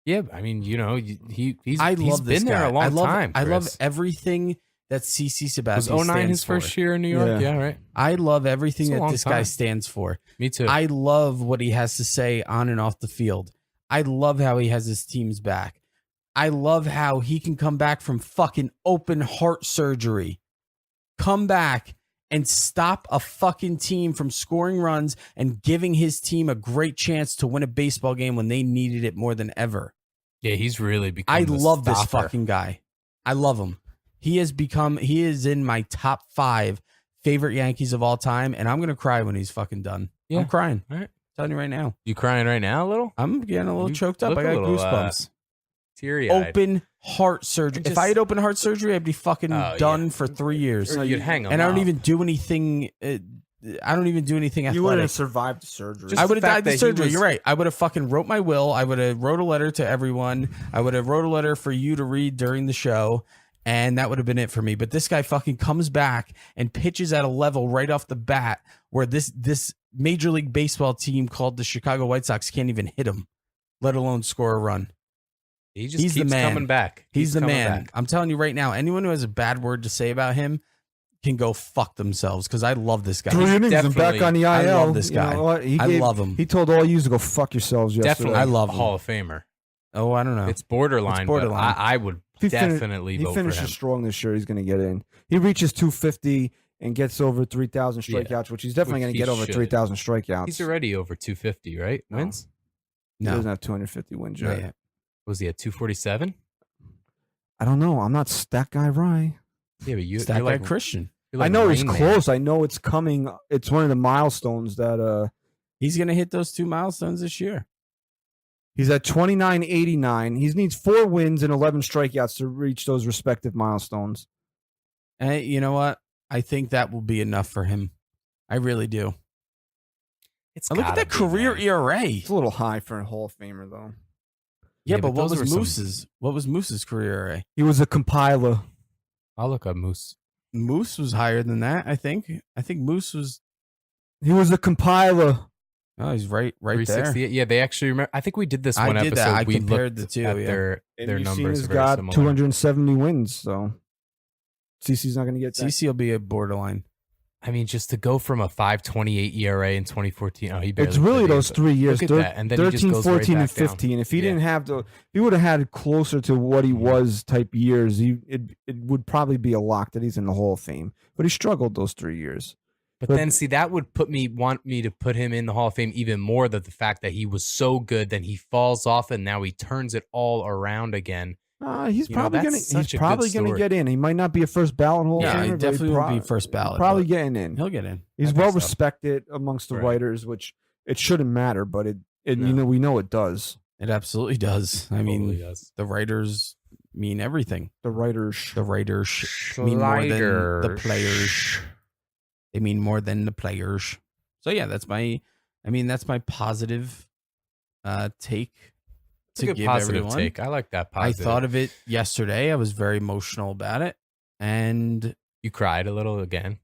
Yeah, I mean, you know, he's love been there a long time. I love everything that CC Sabathia was 09 his first year in New York? Yeah, right. I love everything that this guy stands for. Me too. I love what he has to say on and off the field. I love how he has his team's back. I love how he can come back from fucking open heart surgery, come back and stop a fucking team from scoring runs and giving his team a great chance to win a baseball game when they needed it more than ever. Yeah, he's really become I love this fucking guy. I love him. He is in my top 5 favorite Yankees of all time, and I'm going to cry when he's fucking done. Yeah. I'm crying. All right. I'm telling you right now. You crying right now a little? I'm getting a little choked up. I got goosebumps. Teary-eyed. Open heart surgery. If I had open heart surgery, I'd be fucking done for 3 years. Or you'd hang him and I don't out. even do anything. I don't even do anything athletic. You wouldn't have survived the surgery. I would have died the surgery. You're right. I would have fucking wrote my will. I would have wrote a letter to everyone. I would have wrote a letter for you to read during the show. And that would have been it for me. But this guy fucking comes back and pitches at a level right off the bat where this Major League Baseball team called the Chicago White Sox can't even hit him, let alone score a run. He's keeps the man. Coming back. He's the man. Back. I'm telling you right now, anyone who has a bad word to say about him can go fuck themselves because I love this guy. 3 innings and back on the IL. I love this guy. You know what? I love him. He told all you to go fuck yourselves yesterday. Definitely I love him. Hall of Famer. Oh, I don't know. It's borderline. It's borderline. I would definitely he vote for him. finishes strong this year. He's going to get in. He reaches 250 and gets over 3,000 strikeouts, which he's definitely going to get over 3,000 strikeouts. He's already over 250, right? Wins? No. He doesn't have 250 wins yet. Was he at 247? I don't know. I'm not Stat Guy Rye. Yeah, but you're Stat Guy like Christian. Like I know he's close. I know it's coming. It's one of the milestones that he's going to hit those 2 milestones this year. He's at 29.89. He needs 4 wins and 11 strikeouts to reach those respective milestones. And you know what? I think that will be enough for him. I really do. Look at that career ERA. It's a little high for a Hall of Famer, though. Yeah, but what was Moose's? What was Moose's career ERA? He was a compiler. I'll look up Moose. Moose was higher than that, I think. I think Moose was. He was a compiler. Oh, he's right there. Yeah, they actually remember. I think we did this one episode. That. I we compared the two. At their numbers. He's got 270 wins, so CC's not going to get that. CC will be a borderline. I mean, just to go from a 5.28 ERA in 2014. Oh, he barely. It's really those 3 years. Look at that. And then 13, 14, and 15. Down. If he didn't have if he would have had closer to what he was type years, it would probably be a lock that he's in the Hall of Fame. But he struggled those 3 years. But then, see, that would want me to put him in the Hall of Fame even more. That the fact that he was so good, then he falls off, and now he turns it all around again. He's probably gonna get in. He might not be a first ballot Hall of Famer. He definitely will be first ballot. Probably getting in. He'll get in. He's well respected amongst the writers, which it shouldn't matter, but we know it does. It absolutely does. I mean, the writers mean everything. The writers mean more than the players. They mean more than the players. So yeah, that's my positive take. It's a good positive take. I like that positive. I thought of it yesterday. I was very emotional about it, and you cried a little again.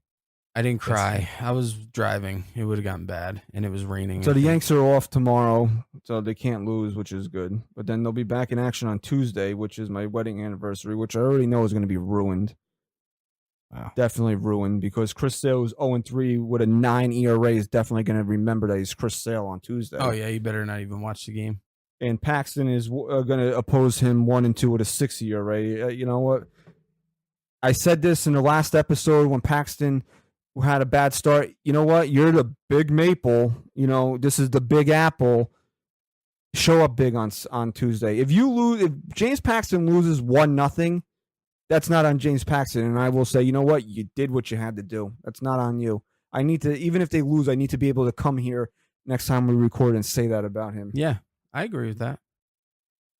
I didn't cry. I was driving. It would have gotten bad, and it was raining. So the Yanks are off tomorrow, so they can't lose, which is good. But then they'll be back in action on Tuesday, which is my wedding anniversary, which I already know is going to be ruined. Wow. Definitely ruined because Chris Sale's 0-3 with a 9 ERA is definitely going to remember that he's Chris Sale on Tuesday. Oh yeah, you better not even watch the game. And Paxton is going to oppose him 1-2 with a 6 ERA. You know what? I said this in the last episode when Paxton had a bad start. You know what? You're the Big Maple. You know, this is the Big Apple. Show up big on Tuesday. If James Paxton loses 1-0, that's not on James Paxton. And I will say, you know what? You did what you had to do. That's not on you. I need to, even if they lose, I need to be able to come here next time we record and say that about him. Yeah, I agree with that.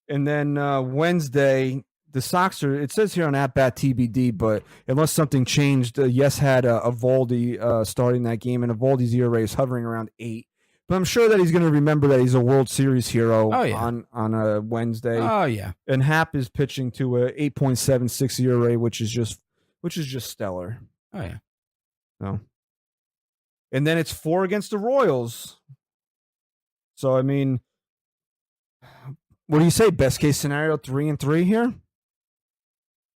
And then Wednesday, the Sox are, it says here on At Bat TBD, but unless something changed, Yes had Eovaldi starting that game, and Eovaldi's ERA is hovering around 8. But I'm sure that he's going to remember that he's a World Series hero on a Wednesday. Oh yeah. And Happ is pitching to a 8.76 ERA, which is just stellar. Oh yeah. No. And then it's 4 against the Royals. So I mean, what do you say? Best case scenario, 3-3 here?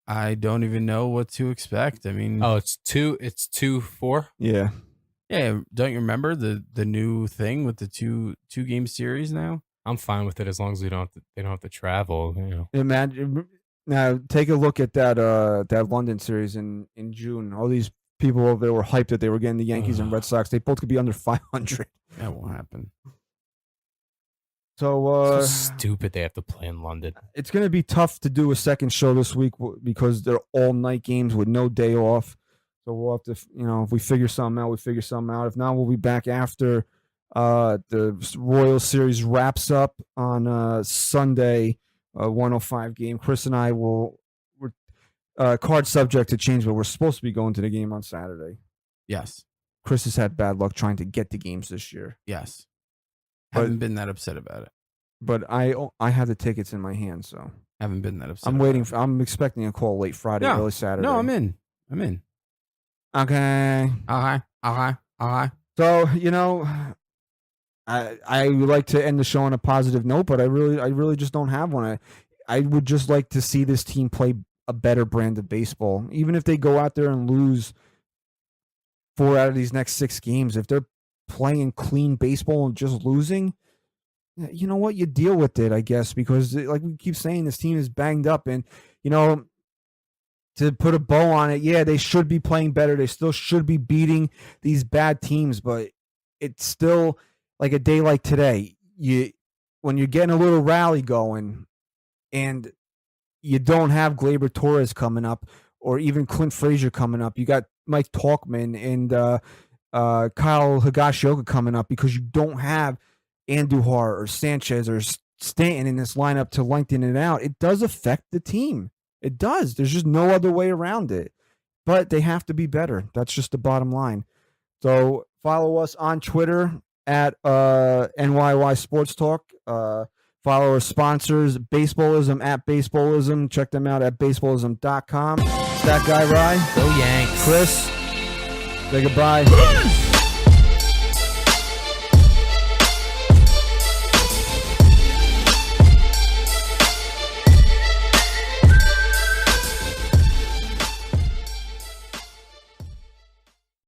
I don't even know what to expect. I mean, it's 2-4. Yeah. Yeah, don't you remember the new thing with the two game series now? I'm fine with it as long as they don't have to travel. You know. Imagine now. Take a look at that London series in June. All these people over there were hyped that they were getting the Yankees and Red Sox. They both could be under 500. That won't happen. So stupid they have to play in London. It's going to be tough to do a second show this week because they're all night games with no day off. So we'll have to, if we figure something out, we figure something out. If not, we'll be back after the Royals series wraps up on Sunday, 105 game. Chris and I we're card subject to change, but we're supposed to be going to the game on Saturday. Yes. Chris has had bad luck trying to get to games this year. Yes. Haven't been that upset about it. But I have the tickets in my hand, so haven't been that upset. I'm expecting a call late Friday, early Saturday. No, I'm in. Okay. So, I would like to end the show on a positive note, but I really just don't have one. I would just like to see this team play a better brand of baseball. Even if they go out there and lose 4 out of these next 6 games, if they're playing clean baseball and just losing, you know what? You deal with it, I guess, because like we keep saying, this team is banged up, and to put a bow on it, yeah, they should be playing better. They still should be beating these bad teams, but it's still like a day like today. When you're getting a little rally going, and you don't have Gleyber Torres coming up, or even Clint Frazier coming up. You got Mike Talkman and Kyle Higashioka coming up, because you don't have Andujar or Sanchez or Stanton in this lineup to lengthen it out. It does affect the team. It does. There's just no other way around it. But they have to be better. That's just the bottom line. So follow us on Twitter at NYY Sports Talk. Follow our sponsors, Baseballism at Baseballism. Check them out at baseballism.com. It's that guy, Rye. Go Yanks. Chris, say goodbye.